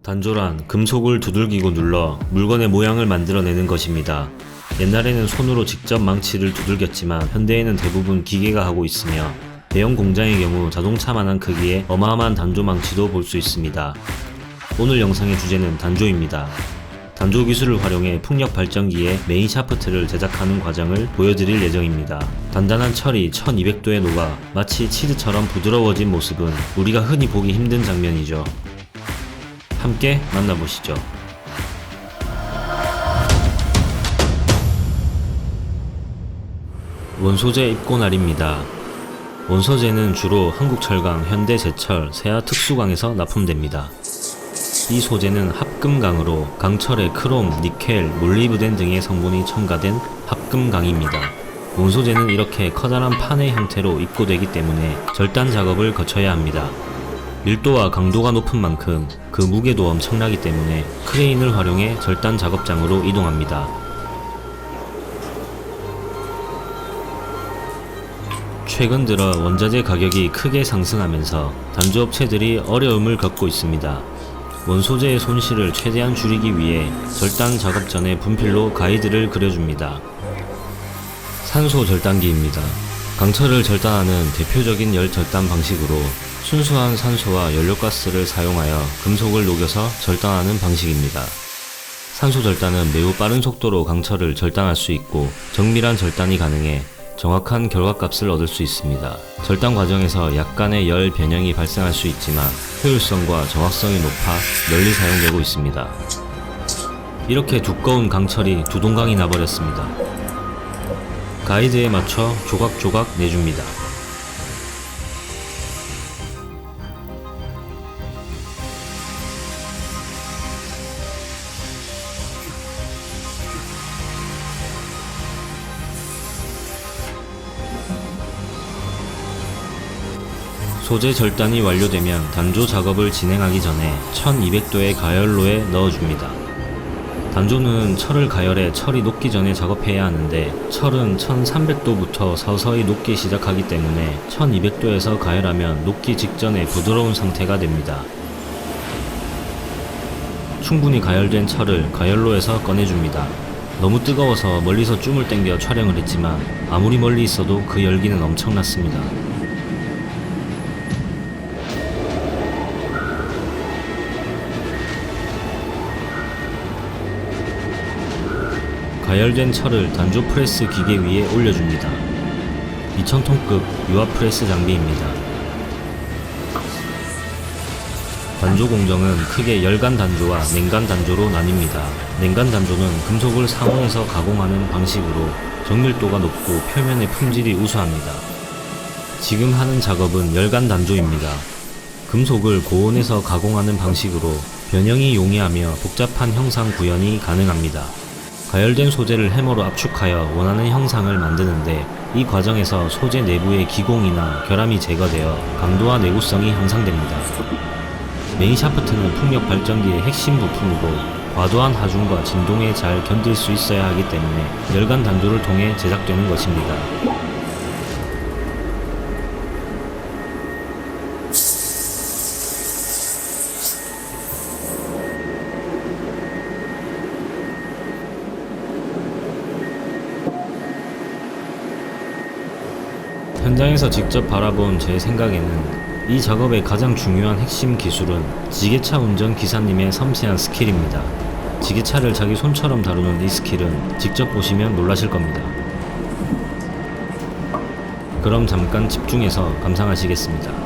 단조란 금속을 두들기고 눌러 물건의 모양을 만들어내는 것입니다. 옛날에는 손으로 직접 망치를 두들겼지만 현대에는 대부분 기계가 하고 있으며 대형 공장의 경우 자동차만한 크기의 어마어마한 단조 망치도 볼 수 있습니다. 오늘 영상의 주제는 단조입니다. 단조 기술을 활용해 풍력 발전기의 메인 샤프트를 제작하는 과정을 보여드릴 예정입니다. 단단한 철이 1200도에 녹아 마치 치즈처럼 부드러워진 모습은 우리가 흔히 보기 힘든 장면이죠. 함께 만나보시죠. 원소재 입고날입니다. 원소재는 주로 한국철강, 현대제철, 세아특수강에서 납품됩니다. 이 소재는 합금강으로 강철에 크롬, 니켈, 몰리브덴 등의 성분이 첨가된 합금강입니다. 원소재는 이렇게 커다란 판의 형태로 입고되기 때문에 절단 작업을 거쳐야 합니다. 밀도와 강도가 높은 만큼 그 무게도 엄청나기 때문에 크레인을 활용해 절단 작업장으로 이동합니다. 최근 들어 원자재 가격이 크게 상승하면서 단조업체들이 어려움을 겪고 있습니다. 원소재의 손실을 최대한 줄이기 위해 절단 작업 전에 분필로 가이드를 그려줍니다. 산소 절단기입니다. 강철을 절단하는 대표적인 열 절단 방식으로 순수한 산소와 연료가스를 사용하여 금속을 녹여서 절단하는 방식입니다. 산소 절단은 매우 빠른 속도로 강철을 절단할 수 있고 정밀한 절단이 가능해 정확한 결과값을 얻을 수 있습니다. 절단 과정에서 약간의 열 변형이 발생할 수 있지만 효율성과 정확성이 높아 널리 사용되고 있습니다. 이렇게 두꺼운 강철이 두 동강이 나버렸습니다. 가이드에 맞춰 조각조각 내줍니다. 소재 절단이 완료되면 단조 작업을 진행하기 전에 1200도의 가열로에 넣어줍니다. 단조는 철을 가열해 철이 녹기 전에 작업해야 하는데 철은 1300도부터 서서히 녹기 시작하기 때문에 1200도에서 가열하면 녹기 직전에 부드러운 상태가 됩니다. 충분히 가열된 철을 가열로에서 꺼내줍니다. 너무 뜨거워서 멀리서 줌을 당겨 촬영을 했지만 아무리 멀리 있어도 그 열기는 엄청났습니다. 가열된 철을 단조 프레스 기계 위에 올려줍니다. 2000톤급 유압 프레스 장비입니다. 단조 공정은 크게 열간 단조와 냉간 단조로 나뉩니다. 냉간 단조는 금속을 상온에서 가공하는 방식으로 정밀도가 높고 표면의 품질이 우수합니다. 지금 하는 작업은 열간 단조입니다. 금속을 고온에서 가공하는 방식으로 변형이 용이하며 복잡한 형상 구현이 가능합니다. 가열된 소재를 해머로 압축하여 원하는 형상을 만드는데 이 과정에서 소재 내부의 기공이나 결함이 제거되어 강도와 내구성이 향상됩니다. 메인 샤프트는 풍력 발전기의 핵심 부품이고 과도한 하중과 진동에 잘 견딜 수 있어야 하기 때문에 열간 단조를 통해 제작되는 것입니다. 현장에서 직접 바라본 제 생각에는 이 작업의 가장 중요한 핵심 기술은 지게차 운전 기사님의 섬세한 스킬입니다. 지게차를 자기 손처럼 다루는 이 스킬은 직접 보시면 놀라실 겁니다. 그럼 잠깐 집중해서 감상하시겠습니다.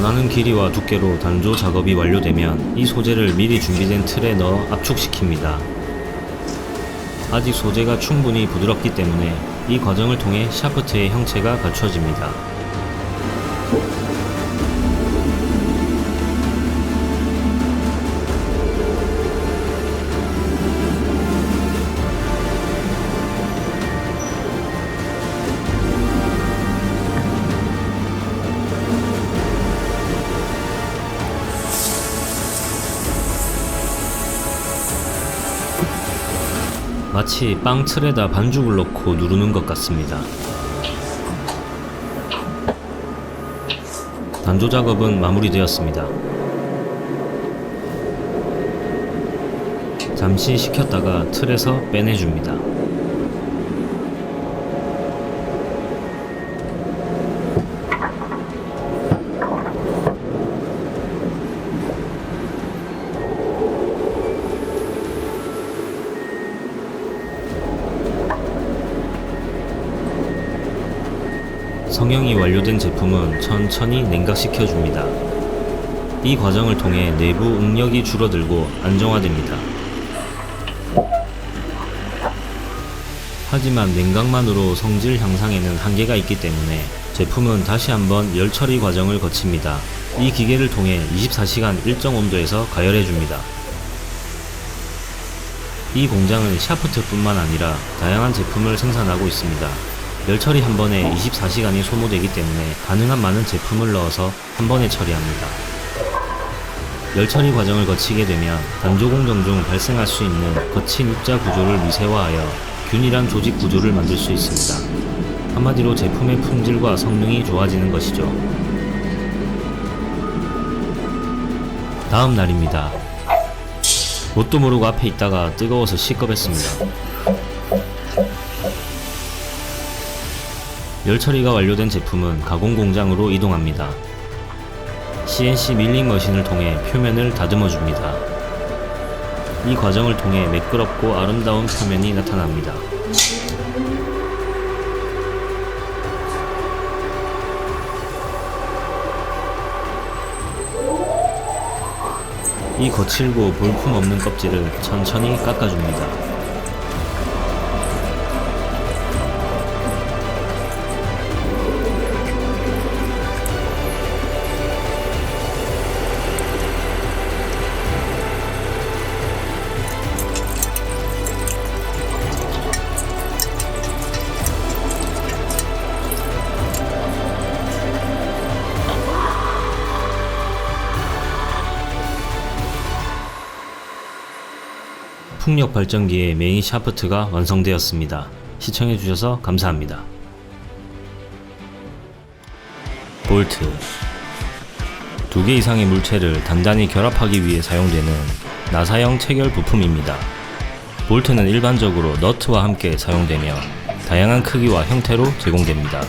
원하는 길이와 두께로 단조 작업이 완료되면 이 소재를 미리 준비된 틀에 넣어 압축시킵니다. 아직 소재가 충분히 부드럽기 때문에 이 과정을 통해 샤프트의 형체가 갖춰집니다. 마치 빵 틀에다 반죽을 넣고 누르는 것 같습니다. 단조 작업은 마무리되었습니다. 잠시 식혔다가 틀에서 빼내줍니다. 성형이 완료된 제품은 천천히 냉각시켜 줍니다. 이 과정을 통해 내부 응력이 줄어들고 안정화됩니다. 하지만 냉각만으로 성질 향상에는 한계가 있기 때문에 제품은 다시 한번 열 처리 과정을 거칩니다. 이 기계를 통해 24시간 일정 온도에서 가열해 줍니다. 이 공장은 샤프트뿐만 아니라 다양한 제품을 생산하고 있습니다. 열 처리 한 번에 24시간이 소모되기 때문에 가능한 많은 제품을 넣어서 한 번에 처리합니다. 열 처리 과정을 거치게 되면 단조 공정 중 발생할 수 있는 거친 입자 구조를 미세화하여 균일한 조직 구조를 만들 수 있습니다. 한마디로 제품의 품질과 성능이 좋아지는 것이죠. 다음 날입니다. 뭣도 모르고 앞에 있다가 뜨거워서 시겁했습니다. 열 처리가 완료된 제품은 가공 공장으로 이동합니다. CNC 밀링 머신을 통해 표면을 다듬어 줍니다. 이 과정을 통해 매끄럽고 아름다운 표면이 나타납니다. 이 거칠고 볼품없는 껍질을 천천히 깎아줍니다. 풍력 발전기의 메인 샤프트가 완성되었습니다. 시청해주셔서 감사합니다. 볼트 2개 이상의 물체를 단단히 결합하기 위해 사용되는 나사형 체결 부품입니다. 볼트는 일반적으로 너트와 함께 사용되며 다양한 크기와 형태로 제공됩니다.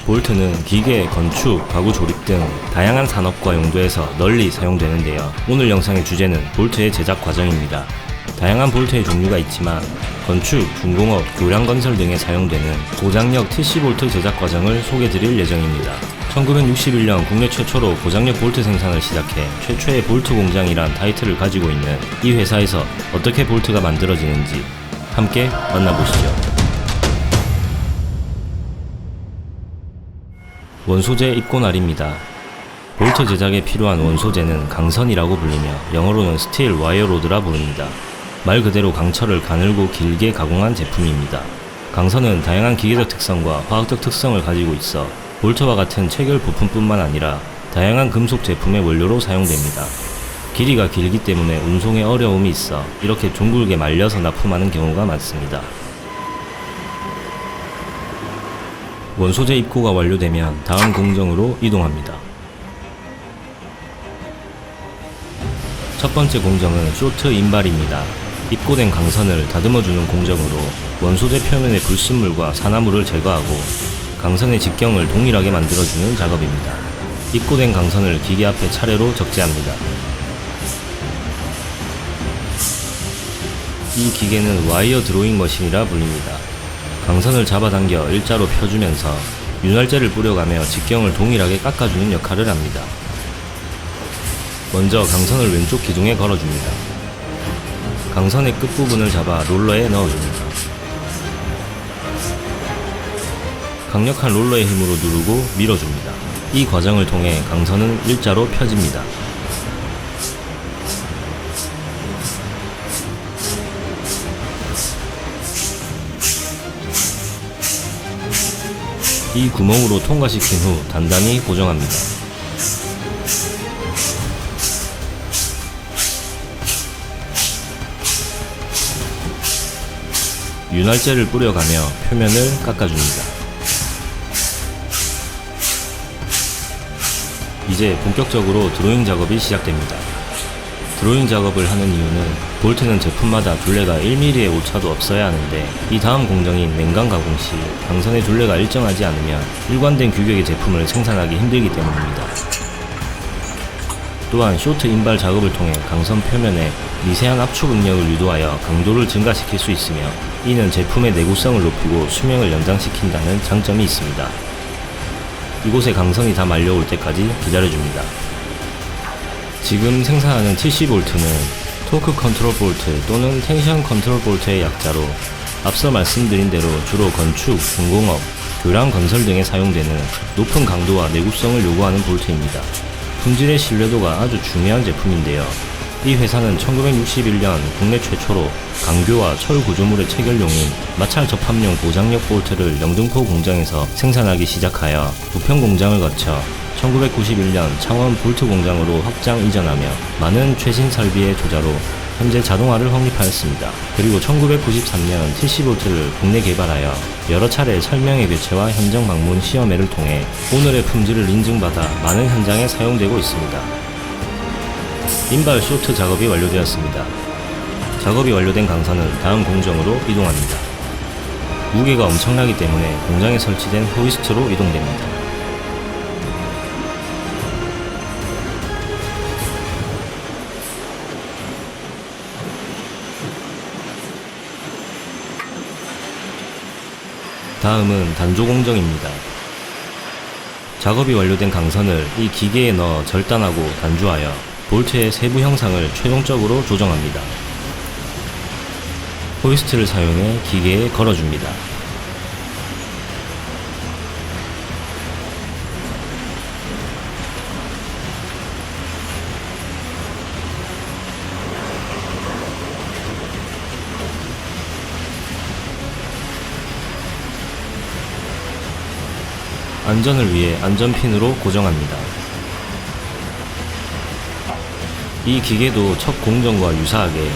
볼트는 기계, 건축, 가구 조립 등 다양한 산업과 용도에서 널리 사용되는데요. 오늘 영상의 주제는 볼트의 제작 과정입니다. 다양한 볼트의 종류가 있지만 건축, 중공업, 교량건설 등에 사용되는 고장력 TC볼트 제작 과정을 소개드릴 예정입니다. 1961년 국내 최초로 고장력 볼트 생산을 시작해 최초의 볼트 공장이란 타이틀을 가지고 있는 이 회사에서 어떻게 볼트가 만들어지는지 함께 만나보시죠. 원소재 입고날입니다. 볼트 제작에 필요한 원소재는 강선이라고 불리며 영어로는 스틸 와이어 로드라 부릅니다. 말 그대로 강철을 가늘고 길게 가공한 제품입니다. 강선은 다양한 기계적 특성과 화학적 특성을 가지고 있어 볼트와 같은 체결 부품뿐만 아니라 다양한 금속 제품의 원료로 사용됩니다. 길이가 길기 때문에 운송에 어려움이 있어 이렇게 둥글게 말려서 납품하는 경우가 많습니다. 원소재 입고가 완료되면 다음 공정으로 이동합니다. 첫 번째 공정은 쇼트 인발입니다. 입고된 강선을 다듬어주는 공정으로 원소재 표면의 불순물과 산화물을 제거하고 강선의 직경을 동일하게 만들어주는 작업입니다. 입고된 강선을 기계 앞에 차례로 적재합니다. 이 기계는 와이어 드로잉 머신이라 불립니다. 강선을 잡아당겨 일자로 펴주면서 윤활제를 뿌려가며 직경을 동일하게 깎아주는 역할을 합니다. 먼저 강선을 왼쪽 기둥에 걸어줍니다. 강선의 끝부분을 잡아 롤러에 넣어줍니다. 강력한 롤러의 힘으로 누르고 밀어줍니다. 이 과정을 통해 강선은 일자로 펴집니다. 이 구멍으로 통과시킨 후 단단히 고정합니다. 윤활제를 뿌려가며 표면을 깎아줍니다. 이제 본격적으로 드로잉 작업이 시작됩니다. 드로잉 작업을 하는 이유는 볼트는 제품마다 둘레가 1mm의 오차도 없어야 하는데 이 다음 공정인 냉각 가공 시 강선의 둘레가 일정하지 않으면 일관된 규격의 제품을 생산하기 힘들기 때문입니다. 또한 쇼트 인발 작업을 통해 강선 표면에 미세한 압축 응력을 유도하여 강도를 증가시킬 수 있으며 이는 제품의 내구성을 높이고 수명을 연장시킨다는 장점이 있습니다. 이곳에 강선이 다 말려올 때까지 기다려줍니다. 지금 생산하는 70V는 토크 컨트롤 볼트 또는 텐션 컨트롤 볼트의 약자로 앞서 말씀드린 대로 주로 건축, 중공업, 교량 건설 등에 사용되는 높은 강도와 내구성을 요구하는 볼트입니다. 품질의 신뢰도가 아주 중요한 제품인데요. 이 회사는 1961년 국내 최초로 강교와 철 구조물의 체결용인 마찰 접합용 고장력 볼트를 영등포 공장에서 생산하기 시작하여 부평 공장을 거쳐 1991년 창원 볼트 공장으로 확장 이전하며 많은 최신 설비의 투자로 현재 자동화를 확립하였습니다. 그리고 1993년 70V를 국내 개발하여 여러 차례 설명회 교체와 현장 방문 시험회를 통해 오늘의 품질을 인증받아 많은 현장에 사용되고 있습니다. 인발 쇼트 작업이 완료되었습니다. 작업이 완료된 강선은 다음 공정으로 이동합니다. 무게가 엄청나기 때문에 공장에 설치된 호이스트로 이동됩니다. 다음은 단조 공정입니다. 작업이 완료된 강선을 이 기계에 넣어 절단하고 단조하여 볼트의 세부 형상을 최종적으로 조정합니다. 호이스트를 사용해 기계에 걸어줍니다. 안전을 위해 안전핀으로 고정합니다. 이 기계도 첫 공정과 유사하게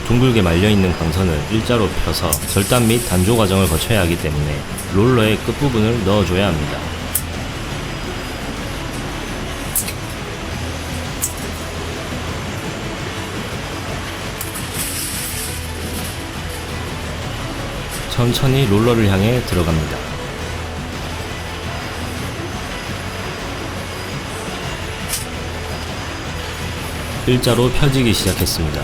둥글게 말려있는 강선을 일자로 펴서 절단 및 단조 과정을 거쳐야 하기 때문에 롤러의 끝부분을 넣어줘야 합니다. 천천히 롤러를 향해 들어갑니다. 일자로 펴지기 시작했습니다.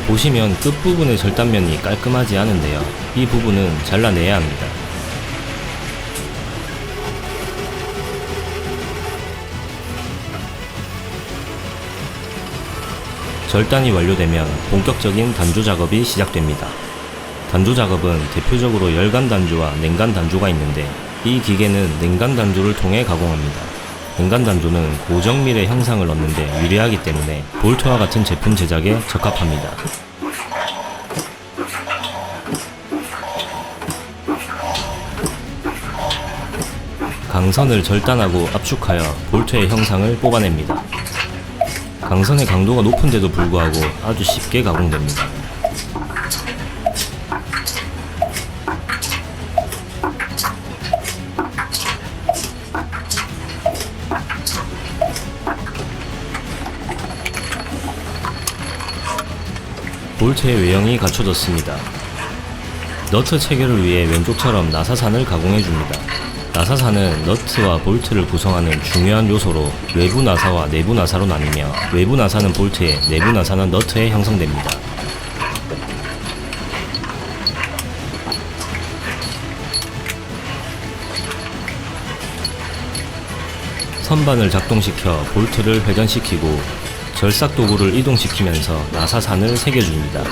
보시면 끝부분의 절단면이 깔끔하지 않은데요. 이 부분은 잘라내야 합니다. 절단이 완료되면 본격적인 단조 작업이 시작됩니다. 단조 작업은 대표적으로 열간 단조와 냉간 단조가 있는데 이 기계는 냉간 단조를 통해 가공합니다. 냉간 단조는 고정밀의 형상을 얻는데 유리하기 때문에 볼트와 같은 제품 제작에 적합합니다. 강선을 절단하고 압축하여 볼트의 형상을 뽑아냅니다. 강선의 강도가 높은데도 불구하고 아주 쉽게 가공됩니다. 볼트의 외형이 갖춰졌습니다. 너트 체결을 위해 왼쪽처럼 나사산을 가공해줍니다. 나사산은 너트와 볼트를 구성하는 중요한 요소로 외부 나사와 내부 나사로 나뉘며 외부 나사는 볼트에, 내부 나사는 너트에 형성됩니다. 선반을 작동시켜 볼트를 회전시키고 절삭 도구를 이동시키면서 나사산을 새겨줍니다.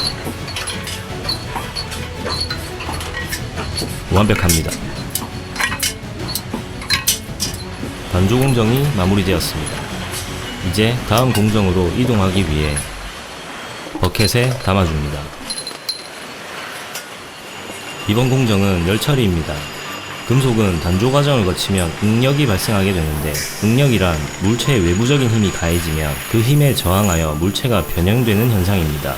완벽합니다. 단조 공정이 마무리되었습니다. 이제 다음 공정으로 이동하기 위해 버켓에 담아줍니다. 이번 공정은 열처리입니다. 금속은 단조 과정을 거치면 응력이 발생하게 되는데, 응력이란 물체의 외부적인 힘이 가해지면 그 힘에 저항하여 물체가 변형되는 현상입니다.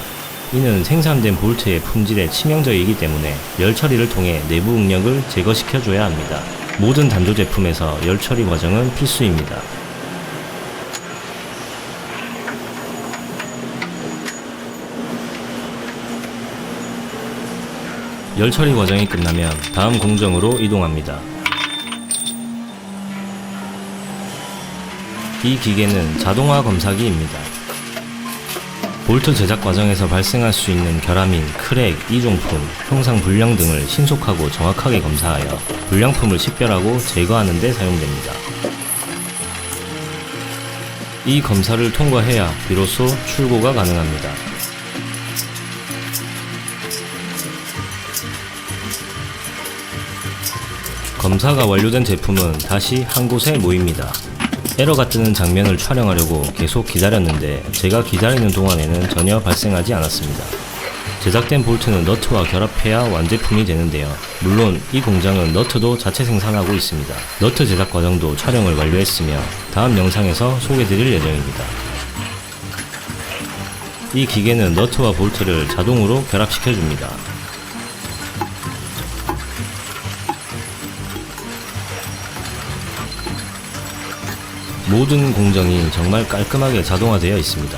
이는 생산된 볼트의 품질에 치명적이기 때문에 열처리를 통해 내부 응력을 제거시켜줘야 합니다. 모든 단조 제품에서 열처리 과정은 필수입니다. 열처리 과정이 끝나면 다음 공정으로 이동합니다. 이 기계는 자동화 검사기입니다. 볼트 제작 과정에서 발생할 수 있는 결함인 크랙, 이종품, 형상 불량 등을 신속하고 정확하게 검사하여 불량품을 식별하고 제거하는 데 사용됩니다. 이 검사를 통과해야 비로소 출고가 가능합니다. 검사가 완료된 제품은 다시 한 곳에 모입니다. 에러가 뜨는 장면을 촬영하려고 계속 기다렸는데 제가 기다리는 동안에는 전혀 발생하지 않았습니다. 제작된 볼트는 너트와 결합해야 완제품이 되는데요. 물론 이 공장은 너트도 자체 생산하고 있습니다. 너트 제작 과정도 촬영을 완료했으며 다음 영상에서 소개드릴 예정입니다. 이 기계는 너트와 볼트를 자동으로 결합시켜줍니다. 모든 공정이 정말 깔끔하게 자동화되어 있습니다.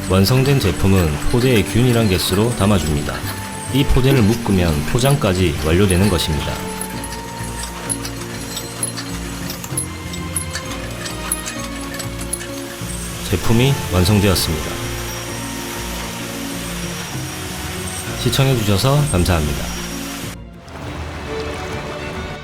완성된 제품은 포대에 균일한 개수로 담아줍니다. 이 포대를 묶으면 포장까지 완료되는 것입니다. 제품이 완성되었습니다. 시청해주셔서 감사합니다.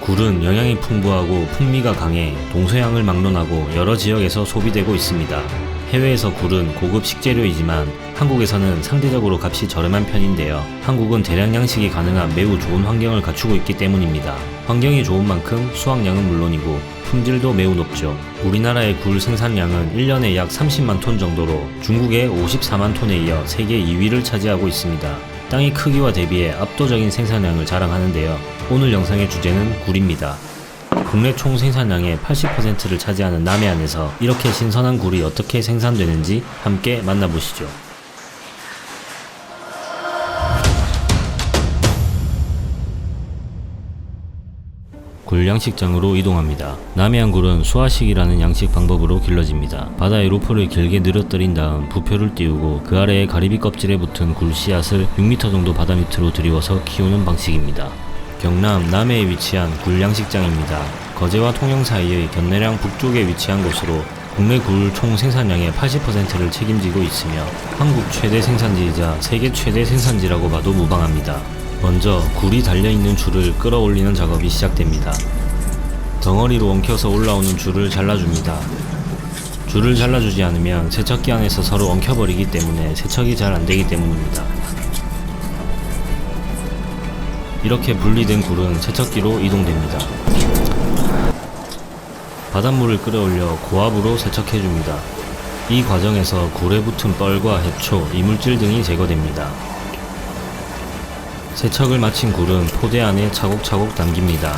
굴은 영양이 풍부하고 풍미가 강해 동서양을 막론하고 여러 지역에서 소비되고 있습니다. 해외에서 굴은 고급 식재료이지만 한국에서는 상대적으로 값이 저렴한 편인데요. 한국은 대량 양식이 가능한 매우 좋은 환경을 갖추고 있기 때문입니다. 환경이 좋은 만큼 수확량은 물론이고 품질도 매우 높죠. 우리나라의 굴 생산량은 1년에 약 30만 톤 정도로 중국의 54만 톤에 이어 세계 2위를 차지하고 있습니다. 땅의 크기와 대비해 압도적인 생산량을 자랑하는데요. 오늘 영상의 주제는 굴입니다. 국내 총 생산량의 80%를 차지하는 남해안에서 이렇게 신선한 굴이 어떻게 생산되는지 함께 만나보시죠. 굴 양식장으로 이동합니다. 남해안 굴은 수화식이라는 양식 방법으로 길러집니다. 바다에 로프를 길게 늘어뜨린 다음 부표를 띄우고 그 아래에 가리비 껍질에 붙은 굴 씨앗을 6m 정도 바다 밑으로 들이워서 키우는 방식입니다. 경남 남해에 위치한 굴 양식장입니다. 거제와 통영 사이의 견내량 북쪽에 위치한 곳으로 국내 굴 총 생산량의 80%를 책임지고 있으며 한국 최대 생산지이자 세계 최대 생산지라고 봐도 무방합니다. 먼저 굴이 달려있는 줄을 끌어올리는 작업이 시작됩니다. 덩어리로 엉켜서 올라오는 줄을 잘라줍니다. 줄을 잘라주지 않으면 세척기 안에서 서로 엉켜버리기 때문에 세척이 잘 안되기 때문입니다. 이렇게 분리된 굴은 세척기로 이동됩니다. 바닷물을 끌어올려 고압으로 세척해줍니다. 이 과정에서 굴에 붙은 뻘과 해초, 이물질 등이 제거됩니다. 세척을 마친 굴은 포대 안에 차곡차곡 담깁니다.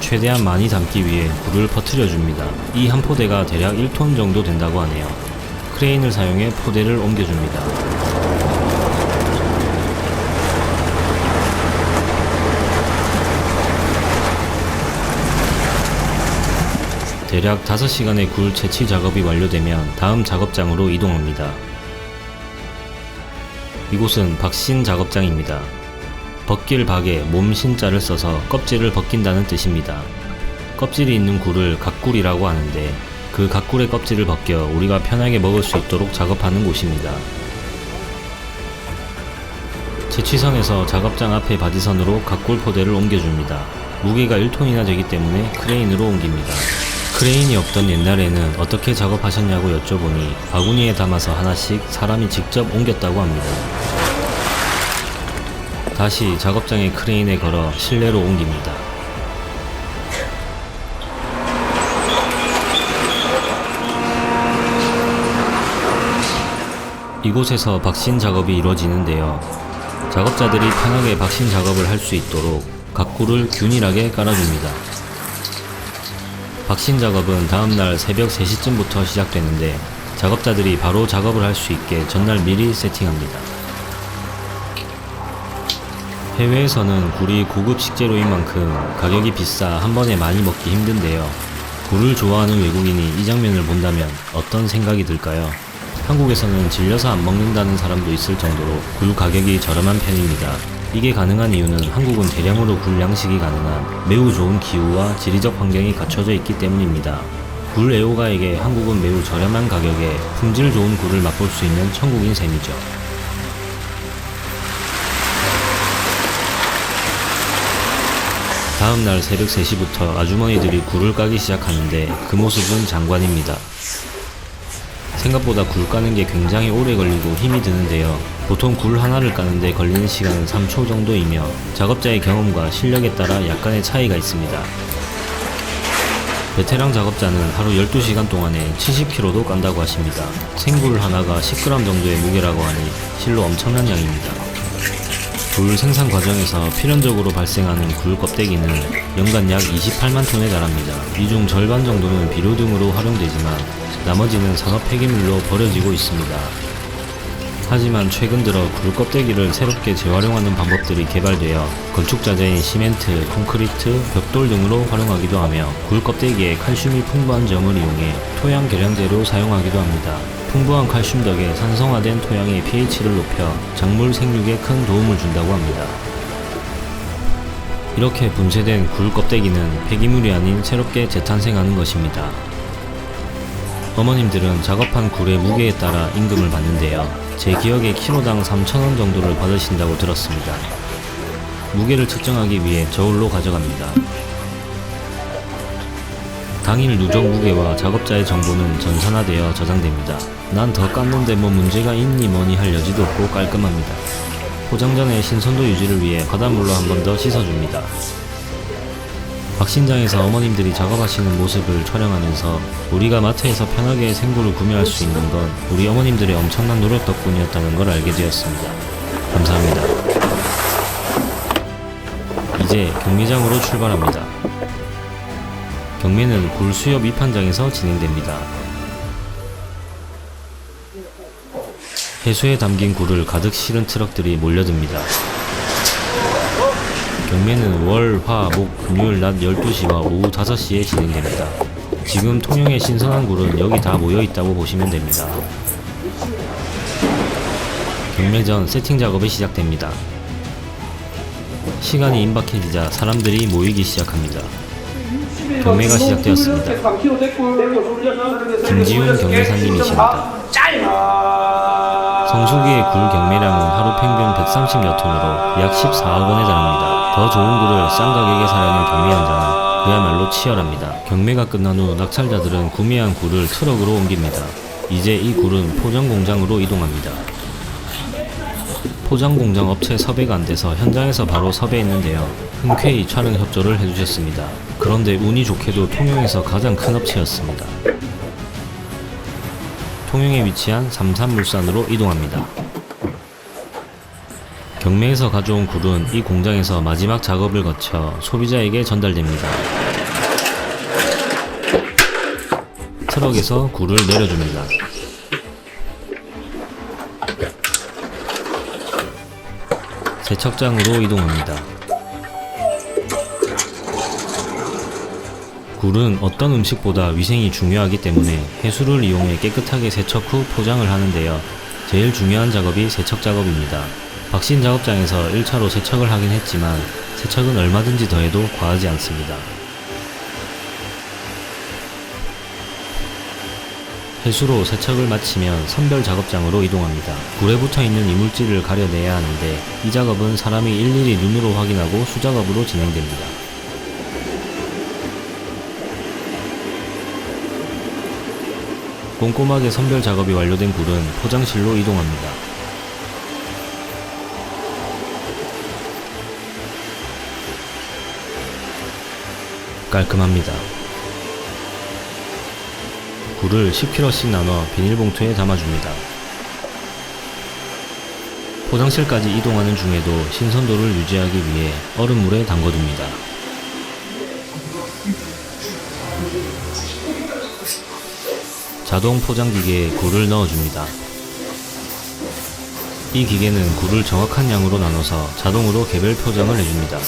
최대한 많이 담기 위해 굴을 퍼뜨려줍니다. 이 한 포대가 대략 1톤 정도 된다고 하네요. 크레인을 사용해 포대를 옮겨줍니다. 대략 5시간의 굴 채취 작업이 완료되면 다음 작업장으로 이동합니다. 이곳은 박신 작업장입니다. 벗길 박에 몸 신자를 써서 껍질을 벗긴다는 뜻입니다. 껍질이 있는 굴을 각굴이라고 하는데 그 각굴의 껍질을 벗겨 우리가 편하게 먹을 수 있도록 작업하는 곳입니다. 채취선에서 작업장 앞에 바지선으로 각굴 포대를 옮겨줍니다. 무게가 1톤이나 되기 때문에 크레인으로 옮깁니다. 크레인이 없던 옛날에는 어떻게 작업하셨냐고 여쭤보니 바구니에 담아서 하나씩 사람이 직접 옮겼다고 합니다. 다시 작업장의 크레인에 걸어 실내로 옮깁니다. 이곳에서 박신 작업이 이루어지는데요. 작업자들이 편하게 박신 작업을 할 수 있도록 각굴을 균일하게 깔아줍니다. 박신 작업은 다음날 새벽 3시쯤부터 시작되는데 작업자들이 바로 작업을 할 수 있게 전날 미리 세팅합니다. 해외에서는 굴이 고급 식재료인 만큼 가격이 비싸 한 번에 많이 먹기 힘든데요. 굴을 좋아하는 외국인이 이 장면을 본다면 어떤 생각이 들까요? 한국에서는 질려서 안 먹는다는 사람도 있을 정도로 굴 가격이 저렴한 편입니다. 이게 가능한 이유는 한국은 대량으로 굴 양식이 가능한 매우 좋은 기후와 지리적 환경이 갖춰져 있기 때문입니다. 굴 애호가에게 한국은 매우 저렴한 가격에 품질 좋은 굴을 맛볼 수 있는 천국인 셈이죠. 다음날 새벽 3시부터 아주머니들이 굴을 까기 시작하는데 그 모습은 장관입니다. 생각보다 굴 까는 게 굉장히 오래 걸리고 힘이 드는데요. 보통 굴 하나를 까는데 걸리는 시간은 3초 정도이며 작업자의 경험과 실력에 따라 약간의 차이가 있습니다. 베테랑 작업자는 하루 12시간 동안에 70kg도 깐다고 하십니다. 생굴 하나가 10g 정도의 무게라고 하니 실로 엄청난 양입니다. 굴 생산 과정에서 필연적으로 발생하는 굴 껍데기는 연간 약 28만 톤에 달합니다. 이 중 절반 정도는 비료 등으로 활용되지만 나머지는 산업 폐기물로 버려지고 있습니다. 하지만 최근 들어 굴 껍데기를 새롭게 재활용하는 방법들이 개발되어 건축자재인 시멘트, 콘크리트, 벽돌 등으로 활용하기도 하며 굴 껍데기에 칼슘이 풍부한 점을 이용해 토양 개량제로 사용하기도 합니다. 풍부한 칼슘 덕에 산성화된 토양의 pH를 높여 작물 생육에 큰 도움을 준다고 합니다. 이렇게 분쇄된 굴 껍데기는 폐기물이 아닌 새롭게 재탄생하는 것입니다. 어머님들은 작업한 굴의 무게에 따라 임금을 받는데요. 제 기억에 키로당 3,000원 정도를 받으신다고 들었습니다. 무게를 측정하기 위해 저울로 가져갑니다. 당일 누적 무게와 작업자의 정보는 전산화되어 저장됩니다. 난 더 깠는데 뭐 문제가 있니 뭐니 할 여지도 없고 깔끔합니다. 포장 전에 신선도 유지를 위해 바닷물로 한 번 더 씻어줍니다. 박신장에서 어머님들이 작업하시는 모습을 촬영하면서 우리가 마트에서 편하게 생굴을 구매할 수 있는 건 우리 어머님들의 엄청난 노력 덕분이었다는 걸 알게 되었습니다. 감사합니다. 이제 경매장으로 출발합니다. 경매는 굴 수협 입판장에서 진행됩니다. 해수에 담긴 굴을 가득 실은 트럭들이 몰려듭니다. 경매는 월, 화, 목, 금요일 낮 12시와 오후 5시에 진행됩니다. 지금 통영의 신선한 굴은 여기 다 모여있다고 보시면 됩니다. 경매 전 세팅 작업이 시작됩니다. 시간이 임박해지자 사람들이 모이기 시작합니다. 경매가 시작되었습니다. 김지훈 경매사님이십니다. 성수기의 굴 경매량은 하루 평균 130여 톤으로 약 14억 원에 달합니다. 더 좋은 굴을 싼 가격에 사려는 경매 현장은 그야말로 치열합니다. 경매가 끝난 후 낙찰자들은 구매한 굴을 트럭으로 옮깁니다. 이제 이 굴은 포장 공장으로 이동합니다. 포장 공장 업체 섭외가 안 돼서 현장에서 바로 섭외했는데요. 흔쾌히 촬영 협조를 해주셨습니다. 그런데 운이 좋게도 통영에서 가장 큰 업체였습니다. 통영에 위치한 삼산물산으로 이동합니다. 경매에서 가져온 굴은 이 공장에서 마지막 작업을 거쳐 소비자에게 전달됩니다. 트럭에서 굴을 내려줍니다. 세척장으로 이동합니다. 굴은 어떤 음식보다 위생이 중요하기 때문에 해수를 이용해 깨끗하게 세척 후 포장을 하는데요. 제일 중요한 작업이 세척 작업입니다. 박신 작업장에서 1차로 세척을 하긴 했지만 세척은 얼마든지 더해도 과하지 않습니다. 해수로 세척을 마치면 선별 작업장으로 이동합니다. 굴에 붙어있는 이물질을 가려내야 하는데 이 작업은 사람이 일일이 눈으로 확인하고 수작업으로 진행됩니다. 꼼꼼하게 선별 작업이 완료된 굴은 포장실로 이동합니다. 깔끔합니다. 굴을 10kg씩 나눠 비닐봉투에 담아줍니다. 포장실까지 이동하는 중에도 신선도를 유지하기 위해 얼음물에 담궈둡니다. 자동 포장기계에 굴을 넣어줍니다. 이 기계는 굴을 정확한 양으로 나눠서 자동으로 개별 포장을 해줍니다.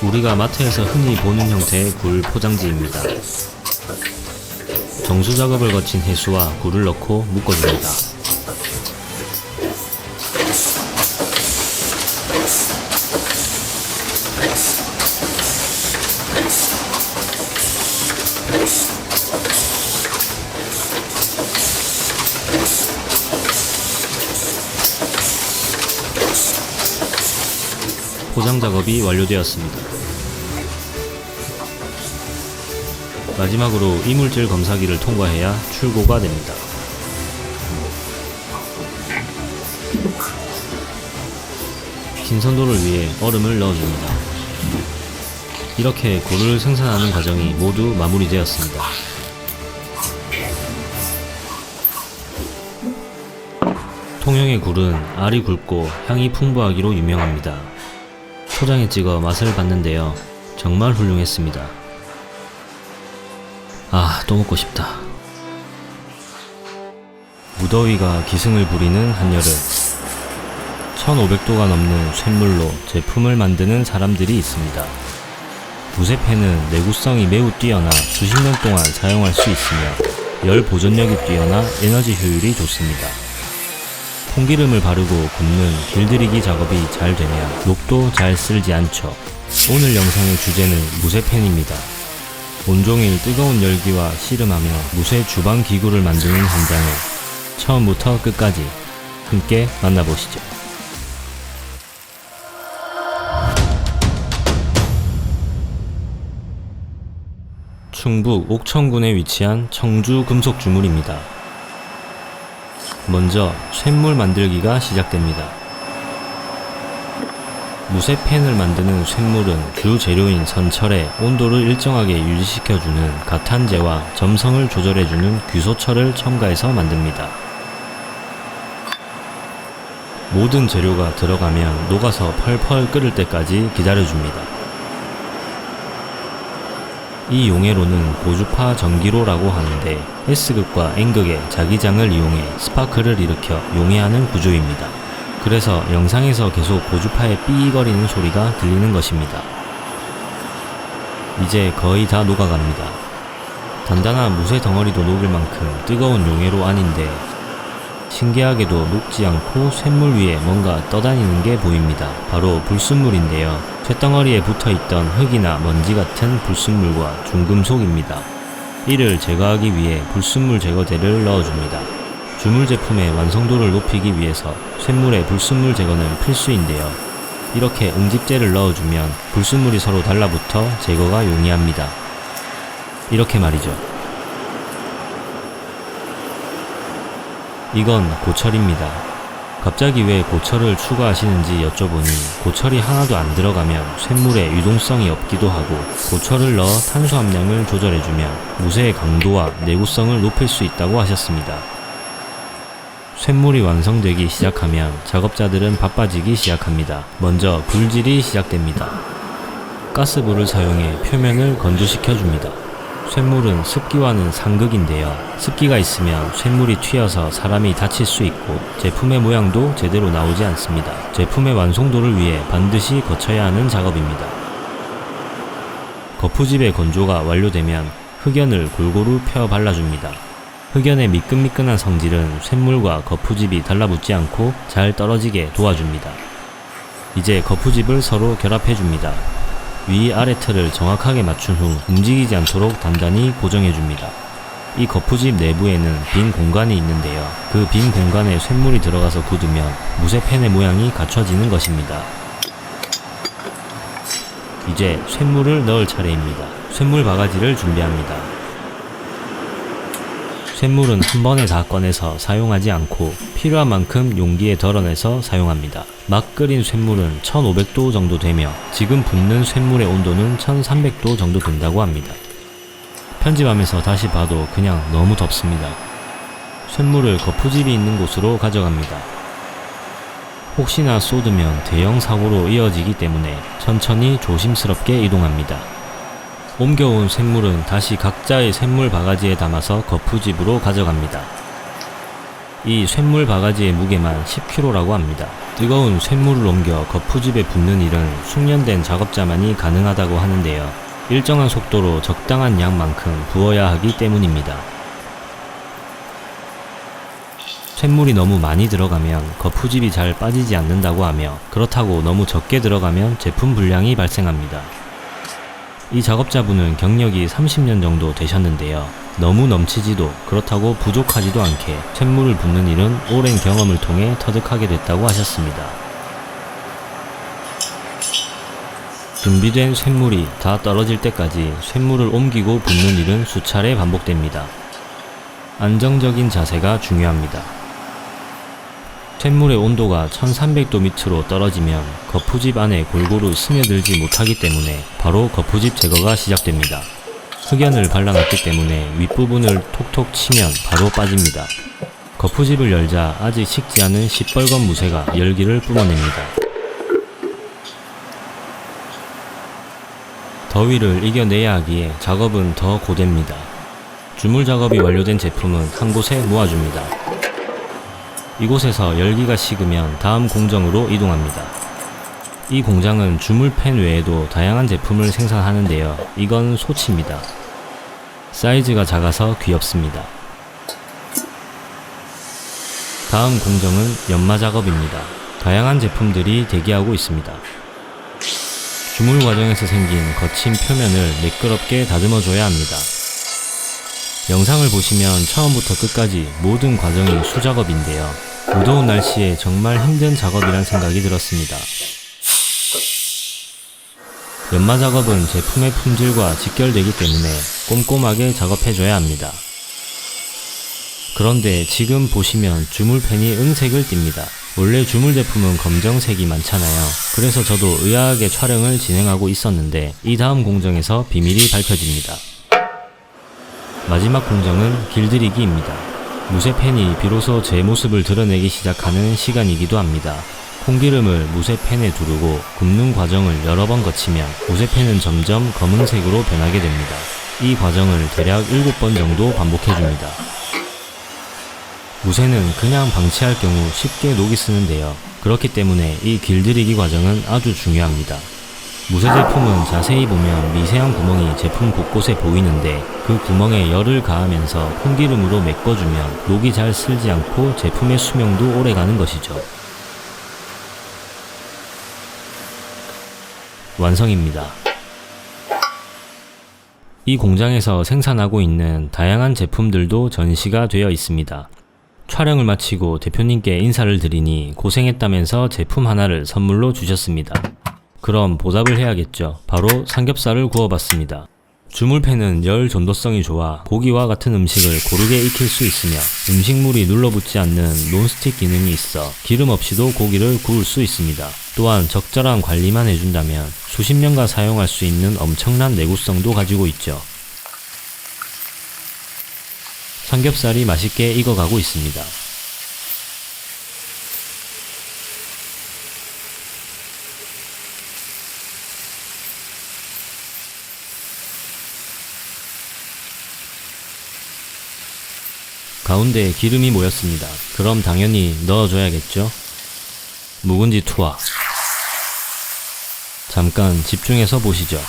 우리가 마트에서 흔히 보는 형태의 굴 포장지입니다. 정수 작업을 거친 해수와 굴을 넣고 묶어줍니다. 포장 작업이 완료되었습니다. 마지막으로 이물질 검사기를 통과해야 출고가 됩니다. 신선도를 위해 얼음을 넣어줍니다. 이렇게 굴을 생산하는 과정이 모두 마무리되었습니다. 통영의 굴은 알이 굵고 향이 풍부하기로 유명합니다. 초장에 찍어 맛을 봤는데요. 정말 훌륭했습니다. 또 먹고 싶다. 무더위가 기승을 부리는 한여름. 1500도가 넘는 쇳물로 제품을 만드는 사람들이 있습니다. 무쇠팬은 내구성이 매우 뛰어나 수십 년 동안 사용할 수 있으며 열 보존력이 뛰어나 에너지 효율이 좋습니다. 콩기름을 바르고 굽는 길들이기 작업이 잘 되면 녹도 잘 쓸지 않죠. 오늘 영상의 주제는 무쇠팬입니다. 온종일 뜨거운 열기와 씨름하며 무쇠 주방 기구를 만드는 현장을 처음부터 끝까지 함께 만나보시죠. 충북 옥천군에 위치한 청주 금속주물입니다. 먼저 쇳물 만들기가 시작됩니다. 무쇠팬을 만드는 쇳물은 주 재료인 선철에 온도를 일정하게 유지시켜주는 가탄재와 점성을 조절해주는 규소철을 첨가해서 만듭니다. 모든 재료가 들어가면 녹아서 펄펄 끓을 때까지 기다려줍니다. 이 용해로는 고주파 전기로라고 하는데 S극과 N극의 자기장을 이용해 스파크를 일으켜 용해하는 구조입니다. 그래서 영상에서 계속 고주파의 삐거리는 소리가 들리는 것입니다. 이제 거의 다 녹아갑니다. 단단한 무쇠 덩어리도 녹을 만큼 뜨거운 용해로 안인데 신기하게도 녹지 않고 쇳물 위에 뭔가 떠다니는 게 보입니다. 바로 불순물인데요. 쇳덩어리에 붙어있던 흙이나 먼지 같은 불순물과 중금속입니다. 이를 제거하기 위해 불순물 제거제를 넣어줍니다. 주물 제품의 완성도를 높이기 위해서 쇳물의 불순물 제거는 필수인데요. 이렇게 응집제를 넣어주면 불순물이 서로 달라붙어 제거가 용이합니다. 이렇게 말이죠. 이건 고철입니다. 갑자기 왜 고철을 추가하시는지 여쭤보니 고철이 하나도 안 들어가면 쇳물에 유동성이 없기도 하고 고철을 넣어 탄소 함량을 조절해주면 무쇠의 강도와 내구성을 높일 수 있다고 하셨습니다. 쇳물이 완성되기 시작하면 작업자들은 바빠지기 시작합니다. 먼저 불질이 시작됩니다. 가스불을 사용해 표면을 건조시켜 줍니다. 쇳물은 습기와는 상극인데요. 습기가 있으면 쇳물이 튀어서 사람이 다칠 수 있고 제품의 모양도 제대로 나오지 않습니다. 제품의 완성도를 위해 반드시 거쳐야 하는 작업입니다. 거푸집의 건조가 완료되면 흑연을 골고루 펴 발라줍니다. 흑연의 미끈미끈한 성질은 쇳물과 거푸집이 달라붙지 않고 잘 떨어지게 도와줍니다. 이제 거푸집을 서로 결합해줍니다. 위아래 틀을 정확하게 맞춘 후 움직이지 않도록 단단히 고정해줍니다. 이 거푸집 내부에는 빈 공간이 있는데요. 그 빈 공간에 쇳물이 들어가서 굳으면 무쇠팬의 모양이 갖춰지는 것입니다. 이제 쇳물을 넣을 차례입니다. 쇳물 바가지를 준비합니다. 쇳물은 한 번에 다 꺼내서 사용하지 않고 필요한 만큼 용기에 덜어내서 사용합니다. 막 끓인 쇳물은 1500도 정도 되며 지금 붓는 쇳물의 온도는 1300도 정도 된다고 합니다. 편집하면서 다시 봐도 그냥 너무 덥습니다. 쇳물을 거푸집이 있는 곳으로 가져갑니다. 혹시나 쏟으면 대형 사고로 이어지기 때문에 천천히 조심스럽게 이동합니다. 옮겨온 쇳물은 다시 각자의 쇳물 바가지에 담아서 거푸집으로 가져갑니다. 이 쇳물 바가지의 무게만 10kg라고 합니다. 뜨거운 쇳물을 옮겨 거푸집에 붓는 일은 숙련된 작업자만이 가능하다고 하는데요. 일정한 속도로 적당한 양만큼 부어야 하기 때문입니다. 쇳물이 너무 많이 들어가면 거푸집이 잘 빠지지 않는다고 하며 그렇다고 너무 적게 들어가면 제품 불량이 발생합니다. 이 작업자분은 경력이 30년 정도 되셨는데요. 너무 넘치지도 그렇다고 부족하지도 않게 쇳물을 붓는 일은 오랜 경험을 통해 터득하게 됐다고 하셨습니다. 준비된 쇳물이 다 떨어질 때까지 쇳물을 옮기고 붓는 일은 수차례 반복됩니다. 안정적인 자세가 중요합니다. 쇳물의 온도가 1300도 밑으로 떨어지면 거푸집 안에 골고루 스며들지 못하기 때문에 바로 거푸집 제거가 시작됩니다. 흑연을 발라놨기 때문에 윗부분을 톡톡 치면 바로 빠집니다. 거푸집을 열자 아직 식지 않은 시뻘건 무쇠가 열기를 뿜어냅니다. 더위를 이겨내야 하기에 작업은 더 고됩니다. 주물 작업이 완료된 제품은 한 곳에 모아줍니다. 이곳에서 열기가 식으면 다음 공정으로 이동합니다. 이 공장은 주물팬 외에도 다양한 제품을 생산하는데요. 이건 소치입니다. 사이즈가 작아서 귀엽습니다. 다음 공정은 연마 작업입니다. 다양한 제품들이 대기하고 있습니다. 주물 과정에서 생긴 거친 표면을 매끄럽게 다듬어줘야 합니다. 영상을 보시면 처음부터 끝까지 모든 과정이 수작업인데요. 무더운 날씨에 정말 힘든 작업이란 생각이 들었습니다. 연마 작업은 제품의 품질과 직결되기 때문에 꼼꼼하게 작업해줘야 합니다. 그런데 지금 보시면 주물팬이 은색을 띱니다. 원래 주물 제품은 검정색이 많잖아요. 그래서 저도 의아하게 촬영을 진행하고 있었는데 이 다음 공정에서 비밀이 밝혀집니다. 마지막 공정은 길들이기입니다. 무쇠팬이 비로소 제 모습을 드러내기 시작하는 시간이기도 합니다. 콩기름을 무쇠팬에 두르고 굽는 과정을 여러 번 거치면 무쇠팬은 점점 검은색으로 변하게 됩니다. 이 과정을 대략 7번 정도 반복해줍니다. 무쇠는 그냥 방치할 경우 쉽게 녹이 쓰는데요. 그렇기 때문에 이 길들이기 과정은 아주 중요합니다. 무쇠 제품은 자세히 보면 미세한 구멍이 제품 곳곳에 보이는데 그 구멍에 열을 가하면서 콩기름으로 메꿔주면 녹이 잘 슬지 않고 제품의 수명도 오래가는 것이죠. 완성입니다. 이 공장에서 생산하고 있는 다양한 제품들도 전시가 되어 있습니다. 촬영을 마치고 대표님께 인사를 드리니 고생했다면서 제품 하나를 선물로 주셨습니다. 그럼 보답을 해야겠죠. 바로 삼겹살을 구워봤습니다. 주물팬은 열 전도성이 좋아 고기와 같은 음식을 고르게 익힐 수 있으며 음식물이 눌러붙지 않는 논스틱 기능이 있어 기름 없이도 고기를 구울 수 있습니다. 또한 적절한 관리만 해준다면 수십 년간 사용할 수 있는 엄청난 내구성도 가지고 있죠. 삼겹살이 맛있게 익어가고 있습니다. 가운데에 기름이 모였습니다. 그럼 당연히 넣어줘야겠죠? 묵은지 투하. 잠깐 집중해서 보시죠.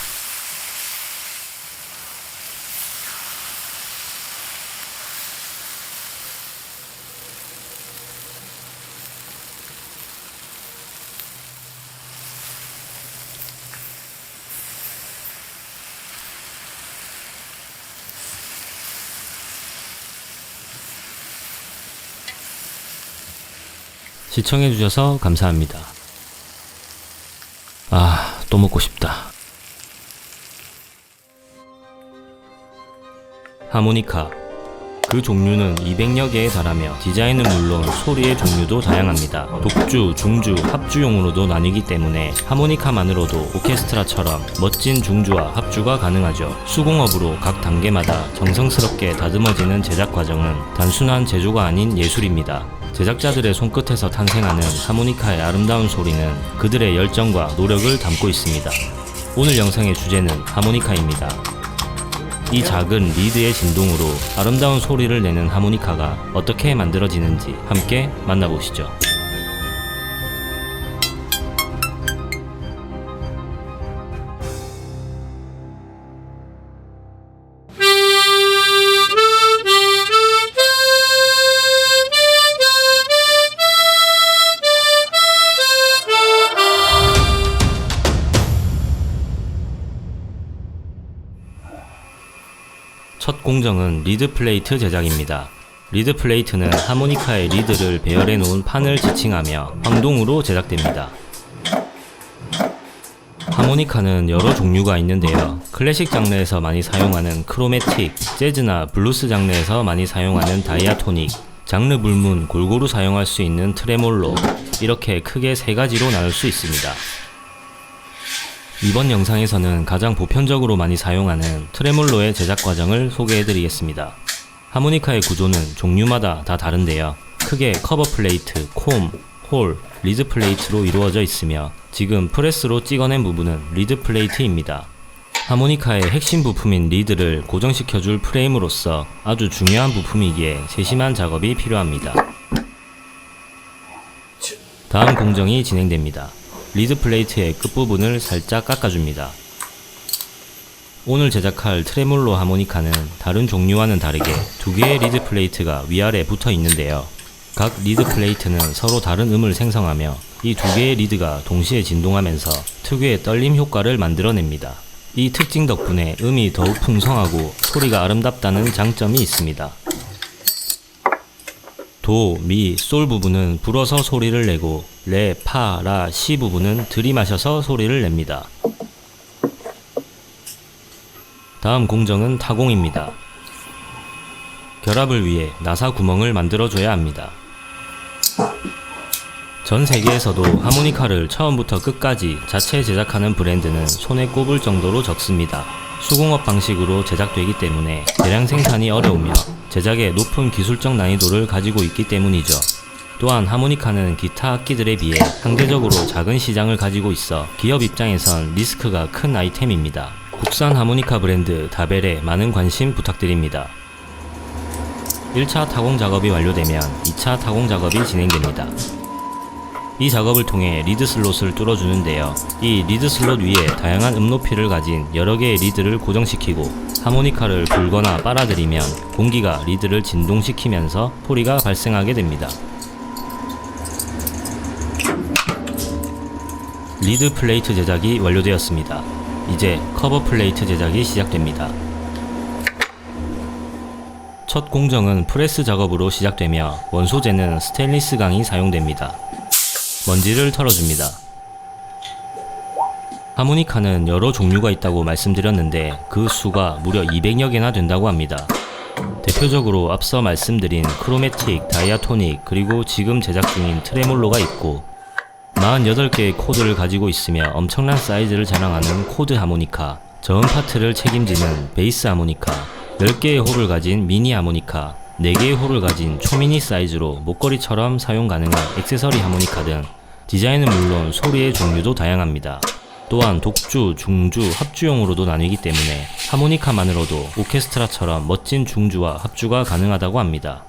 시청해주셔서 감사합니다. 또 먹고 싶다. 하모니카. 그 종류는 200여 개에 달하며 디자인은 물론 소리의 종류도 다양합니다. 독주, 중주, 합주용으로도 나뉘기 때문에 하모니카만으로도 오케스트라처럼 멋진 중주와 합주가 가능하죠. 수공업으로 각 단계마다 정성스럽게 다듬어지는 제작 과정은 단순한 제조가 아닌 예술입니다. 제작자들의 손끝에서 탄생하는 하모니카의 아름다운 소리는 그들의 열정과 노력을 담고 있습니다. 오늘 영상의 주제는 하모니카입니다. 이 작은 리드의 진동으로 아름다운 소리를 내는 하모니카가 어떻게 만들어지는지 함께 만나보시죠. 첫 공정은 리드 플레이트 제작입니다. 리드 플레이트는 하모니카의 리드를 배열해 놓은 판을 지칭하며 황동으로 제작됩니다. 하모니카는 여러 종류가 있는데요. 클래식 장르에서 많이 사용하는 크로매틱, 재즈나 블루스 장르에서 많이 사용하는 다이아토닉, 장르 불문 골고루 사용할 수 있는 트레몰로, 이렇게 크게 세 가지로 나눌 수 있습니다. 이번 영상에서는 가장 보편적으로 많이 사용하는 트레몰로의 제작 과정을 소개해드리겠습니다. 하모니카의 구조는 종류마다 다 다른데요. 크게 커버 플레이트, 콤, 홀, 리드 플레이트로 이루어져 있으며 지금 프레스로 찍어낸 부분은 리드 플레이트입니다. 하모니카의 핵심 부품인 리드를 고정시켜줄 프레임으로서 아주 중요한 부품이기에 세심한 작업이 필요합니다. 다음 공정이 진행됩니다. 리드 플레이트의 끝부분을 살짝 깎아줍니다. 오늘 제작할 트레몰로 하모니카는 다른 종류와는 다르게 두 개의 리드 플레이트가 위아래 붙어 있는데요. 각 리드 플레이트는 서로 다른 음을 생성하며 이 두 개의 리드가 동시에 진동하면서 특유의 떨림 효과를 만들어냅니다. 이 특징 덕분에 음이 더욱 풍성하고 소리가 아름답다는 장점이 있습니다. 도, 미, 솔 부분은 불어서 소리를 내고 레, 파, 라, 시 부분은 들이마셔서 소리를 냅니다. 다음 공정은 타공입니다. 결합을 위해 나사 구멍을 만들어줘야 합니다. 전 세계에서도 하모니카를 처음부터 끝까지 자체 제작하는 브랜드는 손에 꼽을 정도로 적습니다. 수공업 방식으로 제작되기 때문에 대량 생산이 어려우며 제작에 높은 기술적 난이도를 가지고 있기 때문이죠. 또한 하모니카는 기타 악기들에 비해 상대적으로 작은 시장을 가지고 있어 기업 입장에선 리스크가 큰 아이템입니다. 국산 하모니카 브랜드 다벨에 많은 관심 부탁드립니다. 1차 타공 작업이 완료되면 2차 타공 작업이 진행됩니다. 이 작업을 통해 리드 슬롯을 뚫어주는데요. 이 리드 슬롯 위에 다양한 높이를 가진 여러 개의 리드를 고정시키고 하모니카를 불거나 빨아들이면 공기가 리드를 진동시키면서 소리가 발생하게 됩니다. 리드 플레이트 제작이 완료되었습니다. 이제 커버 플레이트 제작이 시작됩니다. 첫 공정은 프레스 작업으로 시작되며 원소재는 스테인리스 강이 사용됩니다. 먼지를 털어줍니다. 하모니카는 여러 종류가 있다고 말씀드렸는데 그 수가 무려 200여 개나 된다고 합니다. 대표적으로 앞서 말씀드린 크로매틱, 다이아토닉, 그리고 지금 제작 중인 트레몰로가 있고 48개의 코드를 가지고 있으며 엄청난 사이즈를 자랑하는 코드 하모니카, 저음 파트를 책임지는 베이스 하모니카, 10개의 홀을 가진 미니 하모니카, 4개의 홀을 가진 초미니 사이즈로 목걸이처럼 사용 가능한 액세서리 하모니카 등 디자인은 물론 소리의 종류도 다양합니다. 또한 독주, 중주, 합주용으로도 나뉘기 때문에 하모니카만으로도 오케스트라처럼 멋진 중주와 합주가 가능하다고 합니다.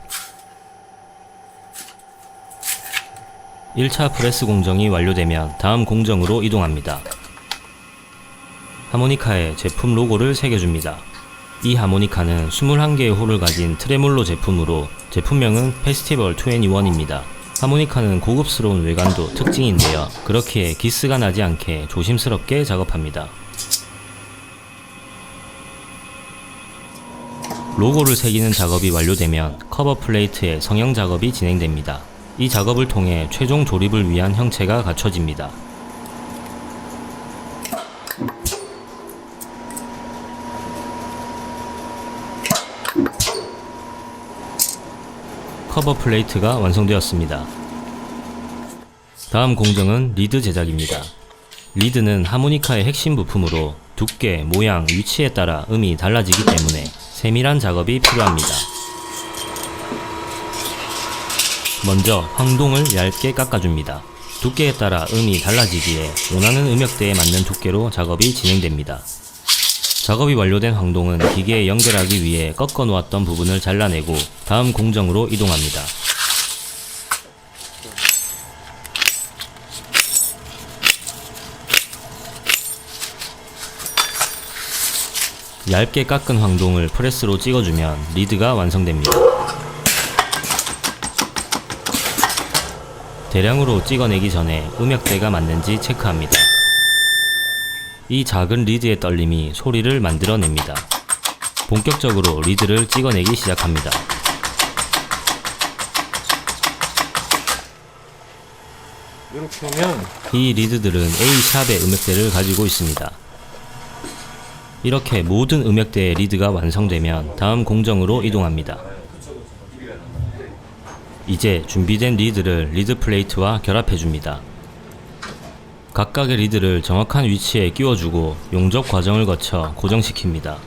1차 프레스 공정이 완료되면 다음 공정으로 이동합니다. 하모니카에 제품 로고를 새겨줍니다. 이 하모니카는 21개의 홀을 가진 트레몰로 제품으로 제품명은 페스티벌 21입니다. 하모니카는 고급스러운 외관도 특징인데요. 그렇기에 기스가 나지 않게 조심스럽게 작업합니다. 로고를 새기는 작업이 완료되면 커버 플레이트의 성형 작업이 진행됩니다. 이 작업을 통해 최종 조립을 위한 형체가 갖춰집니다. 커버 플레이트가 완성되었습니다. 다음 공정은 리드 제작입니다. 리드는 하모니카의 핵심 부품으로 두께, 모양, 위치에 따라 음이 달라지기 때문에 세밀한 작업이 필요합니다. 먼저 황동을 얇게 깎아줍니다. 두께에 따라 음이 달라지기에 원하는 음역대에 맞는 두께로 작업이 진행됩니다. 작업이 완료된 황동은 기계에 연결하기 위해 꺾어 놓았던 부분을 잘라내고 다음 공정으로 이동합니다. 얇게 깎은 황동을 프레스로 찍어주면 리드가 완성됩니다. 대량으로 찍어내기 전에 음역대가 맞는지 체크합니다. 이 작은 리드의 떨림이 소리를 만들어냅니다. 본격적으로 리드를 찍어내기 시작합니다. 이렇게 하면 이 리드들은 A샵의 음역대를 가지고 있습니다. 이렇게 모든 음역대의 리드가 완성되면 다음 공정으로 이동합니다. 이제 준비된 리드를 리드 플레이트와 결합해줍니다. 각각의 리드를 정확한 위치에 끼워주고 용접 과정을 거쳐 고정시킵니다.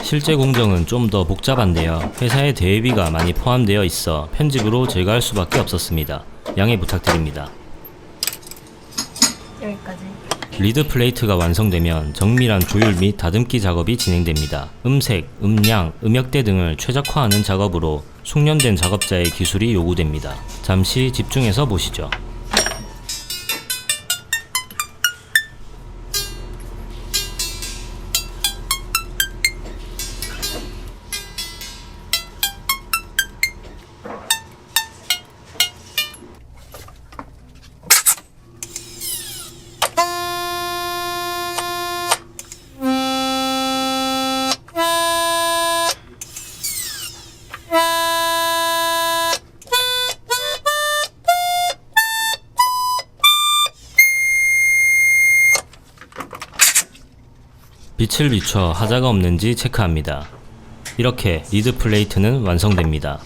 실제 공정은 좀 더 복잡한데요. 회사의 대회비가 많이 포함되어 있어 편집으로 제거할 수밖에 없었습니다. 양해 부탁드립니다. 여기까지. 리드 플레이트가 완성되면 정밀한 조율 및 다듬기 작업이 진행됩니다. 음색, 음량, 음역대 등을 최적화하는 작업으로 숙련된 작업자의 기술이 요구됩니다. 잠시 집중해서 보시죠. 빛을 비춰 하자가 없는지 체크합니다. 이렇게 리드 플레이트는 완성됩니다.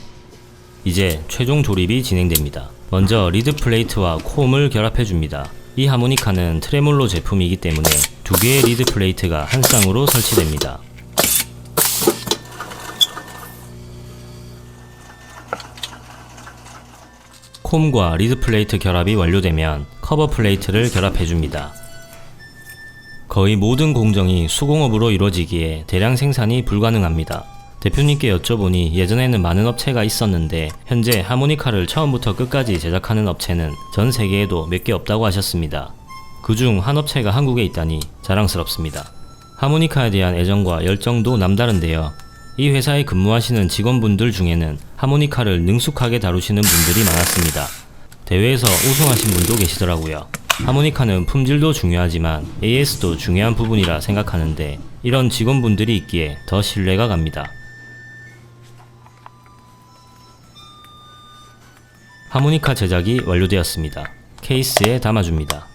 이제 최종 조립이 진행됩니다. 먼저 리드 플레이트와 콤을 결합해줍니다. 이 하모니카는 트레몰로 제품이기 때문에 두 개의 리드 플레이트가 한 쌍으로 설치됩니다. 콤과 리드 플레이트 결합이 완료되면 커버 플레이트를 결합해줍니다. 거의 모든 공정이 수공업으로 이루어지기에 대량 생산이 불가능합니다. 대표님께 여쭤보니 예전에는 많은 업체가 있었는데 현재 하모니카를 처음부터 끝까지 제작하는 업체는 전 세계에도 몇 개 없다고 하셨습니다. 그중 한 업체가 한국에 있다니 자랑스럽습니다. 하모니카에 대한 애정과 열정도 남다른데요. 이 회사에 근무하시는 직원분들 중에는 하모니카를 능숙하게 다루시는 분들이 많았습니다. 대회에서 우승하신 분도 계시더라고요. 하모니카는 품질도 중요하지만 AS도 중요한 부분이라 생각하는데 이런 직원분들이 있기에 더 신뢰가 갑니다. 하모니카 제작이 완료되었습니다. 케이스에 담아줍니다.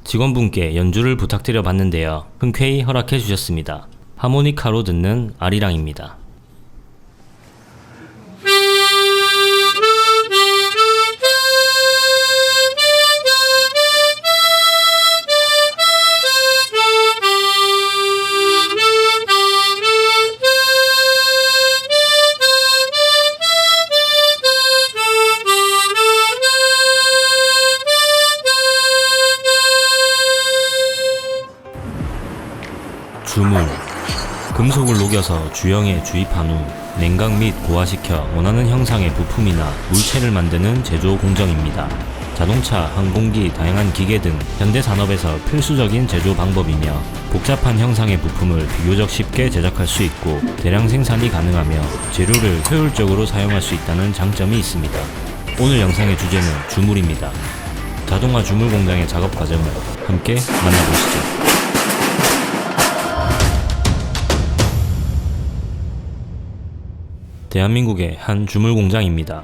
직원분께 연주를 부탁드려 봤는데요. 흔쾌히 허락해 주셨습니다. 하모니카로 듣는 아리랑입니다. 금속을 녹여서 주형에 주입한 후 냉각 및 고화시켜 원하는 형상의 부품이나 물체를 만드는 제조 공정입니다. 자동차, 항공기, 다양한 기계 등 현대산업에서 필수적인 제조 방법이며 복잡한 형상의 부품을 비교적 쉽게 제작할 수 있고 대량 생산이 가능하며 재료를 효율적으로 사용할 수 있다는 장점이 있습니다. 오늘 영상의 주제는 주물입니다. 자동화 주물 공장의 작업 과정을 함께 만나보시죠. 대한민국의 한 주물 공장입니다.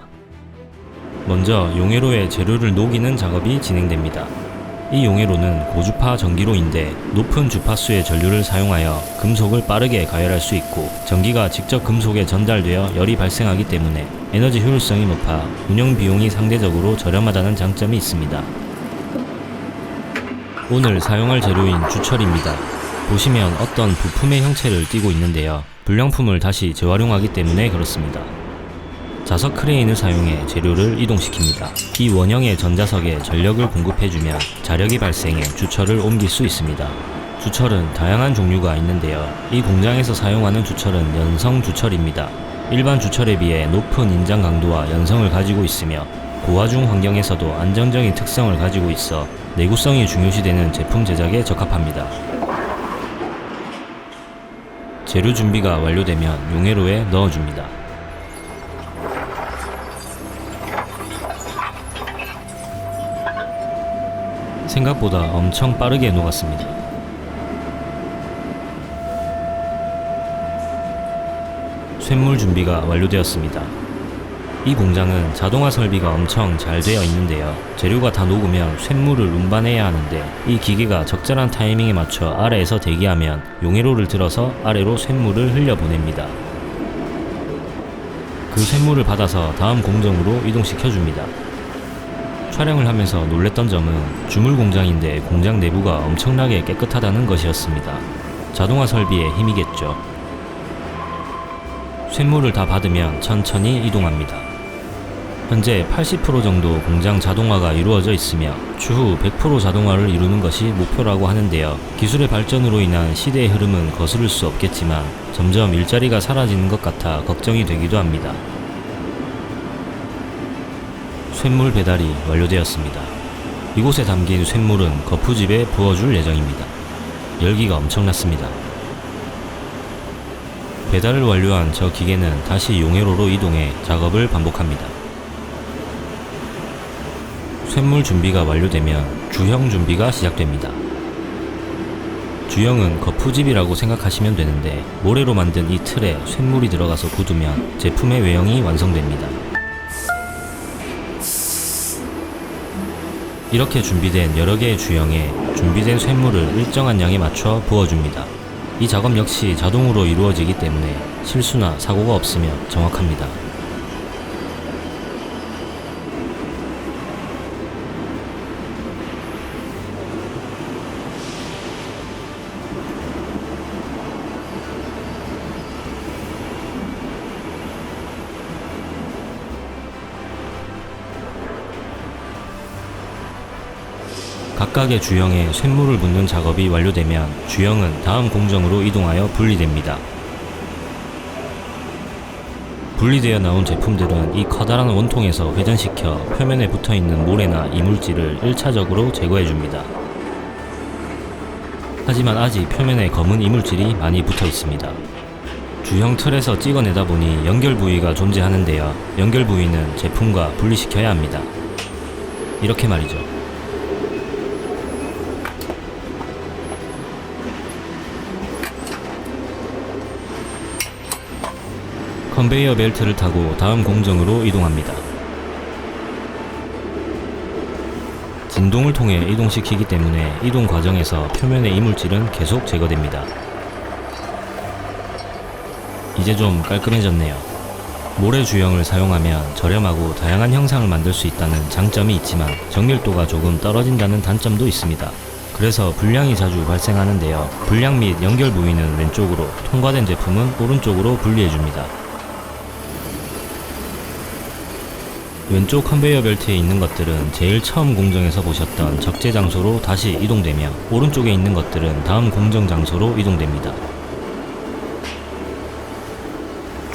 먼저 용해로에 재료를 녹이는 작업이 진행됩니다. 이 용해로는 고주파 전기로인데 높은 주파수의 전류를 사용하여 금속을 빠르게 가열할 수 있고 전기가 직접 금속에 전달되어 열이 발생하기 때문에 에너지 효율성이 높아 운영 비용이 상대적으로 저렴하다는 장점이 있습니다. 오늘 사용할 재료인 주철입니다. 보시면 어떤 부품의 형체를 띠고 있는데요. 불량품을 다시 재활용하기 때문에 그렇습니다. 자석 크레인을 사용해 재료를 이동시킵니다. 이 원형의 전자석에 전력을 공급해주면 자력이 발생해 주철을 옮길 수 있습니다. 주철은 다양한 종류가 있는데요. 이 공장에서 사용하는 주철은 연성 주철입니다. 일반 주철에 비해 높은 인장 강도와 연성을 가지고 있으며 고화중 환경에서도 안정적인 특성을 가지고 있어 내구성이 중요시되는 제품 제작에 적합합니다. 재료 준비가 완료되면 용해로에 넣어줍니다. 생각보다 엄청 빠르게 녹았습니다. 쇳물 준비가 완료되었습니다. 이 공장은 자동화 설비가 엄청 잘 되어 있는데요. 재료가 다 녹으면 쇳물을 운반해야 하는데 이 기계가 적절한 타이밍에 맞춰 아래에서 대기하면 용해로를 들어서 아래로 쇳물을 흘려보냅니다. 그 쇳물을 받아서 다음 공정으로 이동시켜줍니다. 촬영을 하면서 놀랬던 점은 주물 공장인데 공장 내부가 엄청나게 깨끗하다는 것이었습니다. 자동화 설비의 힘이겠죠. 쇳물을 다 받으면 천천히 이동합니다. 현재 80% 정도 공장 자동화가 이루어져 있으며 추후 100% 자동화를 이루는 것이 목표라고 하는데요. 기술의 발전으로 인한 시대의 흐름은 거스를 수 없겠지만 점점 일자리가 사라지는 것 같아 걱정이 되기도 합니다. 쇳물 배달이 완료되었습니다. 이곳에 담긴 쇳물은 거푸집에 부어줄 예정입니다. 열기가 엄청났습니다. 배달을 완료한 저 기계는 다시 용해로로 이동해 작업을 반복합니다. 쇳물 준비가 완료되면 주형 준비가 시작됩니다. 주형은 거푸집이라고 생각하시면 되는데 모래로 만든 이 틀에 쇳물이 들어가서 굳으면 제품의 외형이 완성됩니다. 이렇게 준비된 여러 개의 주형에 준비된 쇳물을 일정한 양에 맞춰 부어줍니다. 이 작업 역시 자동으로 이루어지기 때문에 실수나 사고가 없으며 정확합니다. 각각의 주형에 쇳물을 붓는 작업이 완료되면 주형은 다음 공정으로 이동하여 분리됩니다. 분리되어 나온 제품들은 이 커다란 원통에서 회전시켜 표면에 붙어있는 모래나 이물질을 1차적으로 제거해줍니다. 하지만 아직 표면에 검은 이물질이 많이 붙어 있습니다. 주형 틀에서 찍어내다 보니 연결 부위가 존재하는데요. 연결 부위는 제품과 분리시켜야 합니다. 이렇게 말이죠. 컨베이어 벨트를 타고 다음 공정으로 이동합니다. 진동을 통해 이동시키기 때문에 이동 과정에서 표면의 이물질은 계속 제거됩니다. 이제 좀 깔끔해졌네요. 모래 주형을 사용하면 저렴하고 다양한 형상을 만들 수 있다는 장점이 있지만 정밀도가 조금 떨어진다는 단점도 있습니다. 그래서 불량이 자주 발생하는데요. 불량 및 연결 부위는 왼쪽으로, 통과된 제품은 오른쪽으로 분리해줍니다. 왼쪽 컨베이어 벨트에 있는 것들은 제일 처음 공정에서 보셨던 적재 장소로 다시 이동되며 오른쪽에 있는 것들은 다음 공정 장소로 이동됩니다.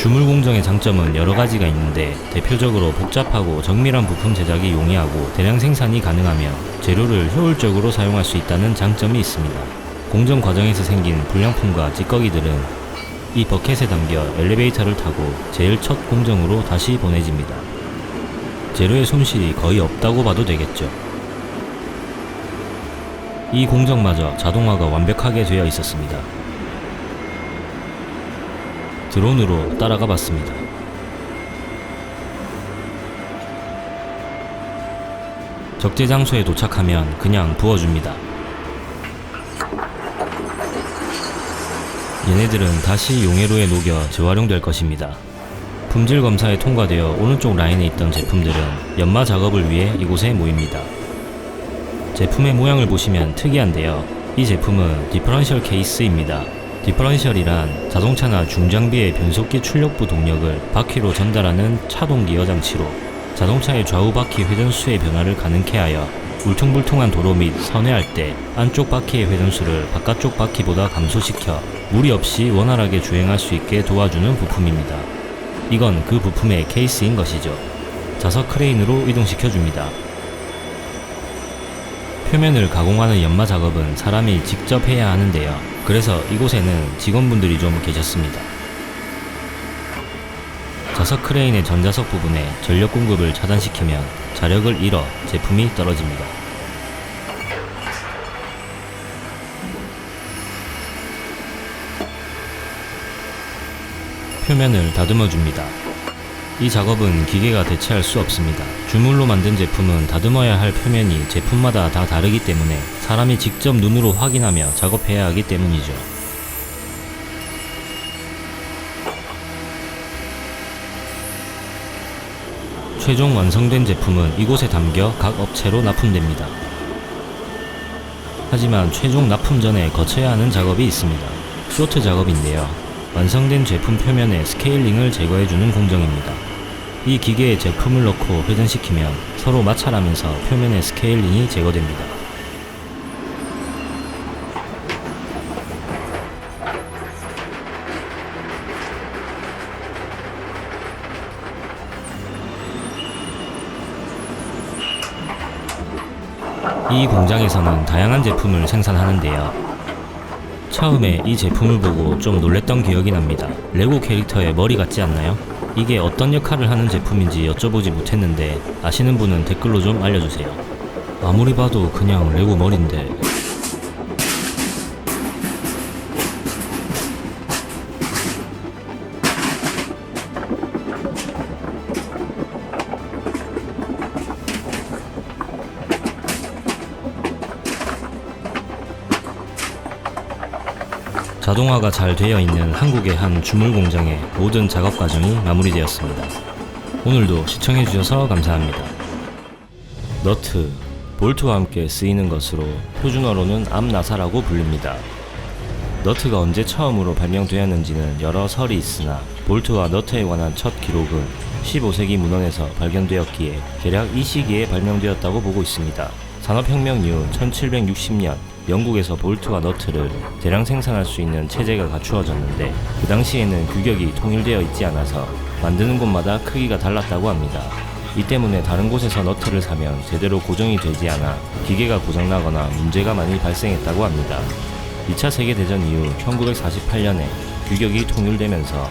주물 공정의 장점은 여러 가지가 있는데 대표적으로 복잡하고 정밀한 부품 제작이 용이하고 대량 생산이 가능하며 재료를 효율적으로 사용할 수 있다는 장점이 있습니다. 공정 과정에서 생긴 불량품과 찌꺼기들은 이 버켓에 담겨 엘리베이터를 타고 제일 첫 공정으로 다시 보내집니다. 재료의 손실이 거의 없다고 봐도 되겠죠. 이 공정마저 자동화가 완벽하게 되어 있었습니다. 드론으로 따라가 봤습니다. 적재 장소에 도착하면 그냥 부어줍니다. 얘네들은 다시 용해로에 녹여 재활용될 것입니다. 품질 검사에 통과되어 오른쪽 라인에 있던 제품들은 연마 작업을 위해 이곳에 모입니다. 제품의 모양을 보시면 특이한데요. 이 제품은 디퍼런셜 케이스입니다. 디퍼런셜이란 자동차나 중장비의 변속기 출력부 동력을 바퀴로 전달하는 차동 기어 장치로 자동차의 좌우 바퀴 회전수의 변화를 가능케 하여 울퉁불퉁한 도로 및 선회할 때 안쪽 바퀴의 회전수를 바깥쪽 바퀴보다 감소시켜 무리 없이 원활하게 주행할 수 있게 도와주는 부품입니다. 이건 그 부품의 케이스인 것이죠. 자석 크레인으로 이동시켜줍니다. 표면을 가공하는 연마 작업은 사람이 직접 해야 하는데요. 그래서 이곳에는 직원분들이 좀 계셨습니다. 자석 크레인의 전자석 부분에 전력 공급을 차단시키면 자력을 잃어 제품이 떨어집니다. 표면을 다듬어 줍니다. 이 작업은 기계가 대체할 수 없습니다. 주물로 만든 제품은 다듬어야 할 표면이 제품마다 다 다르기 때문에 사람이 직접 눈으로 확인하며 작업해야 하기 때문이죠. 최종 완성된 제품은 이곳에 담겨 각 업체로 납품됩니다. 하지만 최종 납품 전에 거쳐야 하는 작업이 있습니다. 쇼트 작업인데요. 완성된 제품 표면의 스케일링을 제거해주는 공정입니다. 이 기계에 제품을 넣고 회전시키면 서로 마찰하면서 표면의 스케일링이 제거됩니다. 이 공장에서는 다양한 제품을 생산하는데요. 처음에 이 제품을 보고 좀 놀랬던 기억이 납니다. 레고 캐릭터의 머리 같지 않나요? 이게 어떤 역할을 하는 제품인지 여쭤보지 못했는데 아시는 분은 댓글로 좀 알려주세요. 아무리 봐도 그냥 레고 머리인데. 자동화가 잘 되어 있는 한국의 한 주물 공장의 모든 작업 과정이 마무리되었습니다. 오늘도 시청해주셔서 감사합니다. 너트, 볼트와 함께 쓰이는 것으로 표준어로는 암나사라고 불립니다. 너트가 언제 처음으로 발명되었는지는 여러 설이 있으나 볼트와 너트에 관한 첫 기록은 15세기 문헌에서 발견되었기에 대략 이 시기에 발명되었다고 보고 있습니다. 산업혁명 이후 1760년 영국에서 볼트와 너트를 대량 생산할 수 있는 체제가 갖추어졌는데 그 당시에는 규격이 통일되어 있지 않아서 만드는 곳마다 크기가 달랐다고 합니다. 이 때문에 다른 곳에서 너트를 사면 제대로 고정이 되지 않아 기계가 고장나거나 문제가 많이 발생했다고 합니다. 2차 세계대전 이후 1948년에 규격이 통일되면서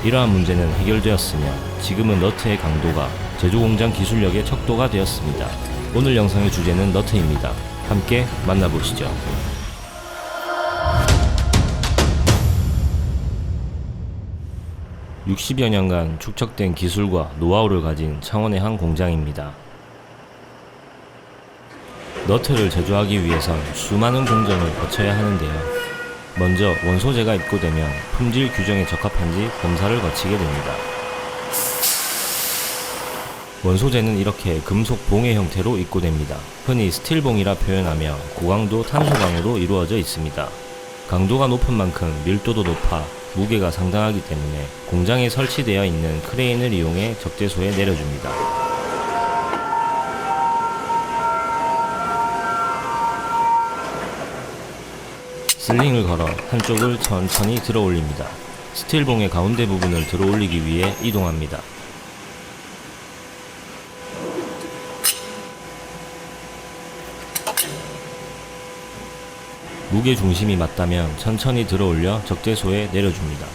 이러한 문제는 해결되었으며 지금은 너트의 강도가 제조공장 기술력의 척도가 되었습니다. 오늘 영상의 주제는 너트입니다. 함께 만나보시죠. (60여) 년간 축적된 기술과 노하우를 가진 창원의 한 공장입니다. 너트를 제조하기 위해선 수많은 공정을 거쳐야 하는데요. 먼저 원소재가 입고되면 품질 규정에 적합한지 검사를 거치게 됩니다. 원소재는 이렇게 금속 봉의 형태로 입고됩니다. 흔히 스틸봉이라 표현하며 고강도 탄소광으로 이루어져 있습니다. 강도가 높은 만큼 밀도도 높아 무게가 상당하기 때문에 공장에 설치되어 있는 크레인을 이용해 적재소에 내려줍니다. 슬링을 걸어 한쪽을 천천히 들어 올립니다. 스틸봉의 가운데 부분을 들어 올리기 위해 이동합니다. 무게 중심이 맞다면 천천히 들어 올려 적재소에 내려줍니다.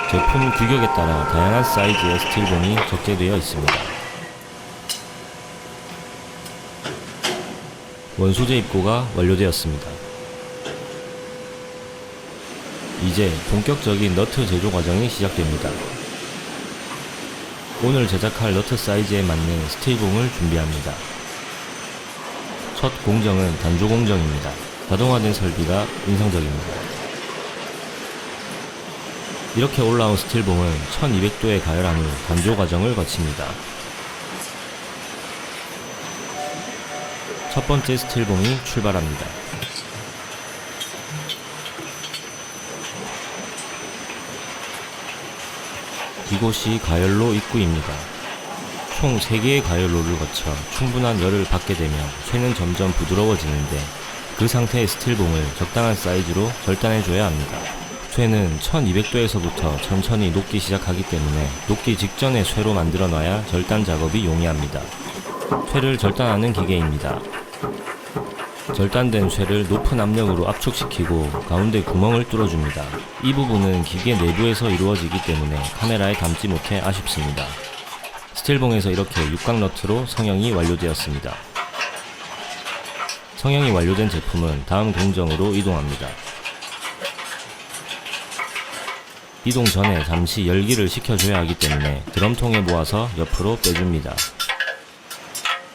제품 규격에 따라 다양한 사이즈의 스틸봉이 적재되어 있습니다. 원소재 입고가 완료되었습니다. 이제 본격적인 너트 제조 과정이 시작됩니다. 오늘 제작할 너트 사이즈에 맞는 스틸봉을 준비합니다. 첫 공정은 단조 공정입니다. 자동화된 설비가 인상적입니다. 이렇게 올라온 스틸봉은 1200도에 가열한 후 단조 과정을 거칩니다. 첫 번째 스틸봉이 출발합니다. 이곳이 가열로 입구입니다. 총 3개의 가열로를 거쳐 충분한 열을 받게 되면 쇠는 점점 부드러워지는데 그 상태의 스틸봉을 적당한 사이즈로 절단해줘야 합니다. 쇠는 1200도에서부터 천천히 녹기 시작하기 때문에 녹기 직전에 쇠로 만들어 놔야 절단 작업이 용이합니다. 쇠를 절단하는 기계입니다. 절단된 쇠를 높은 압력으로 압축시키고 가운데 구멍을 뚫어줍니다. 이 부분은 기계 내부에서 이루어지기 때문에 카메라에 담지 못해 아쉽습니다. 스틸봉에서 이렇게 육각 너트로 성형이 완료되었습니다. 성형이 완료된 제품은 다음 공정으로 이동합니다. 이동 전에 잠시 열기를 식혀줘야 하기 때문에 드럼통에 모아서 옆으로 빼줍니다.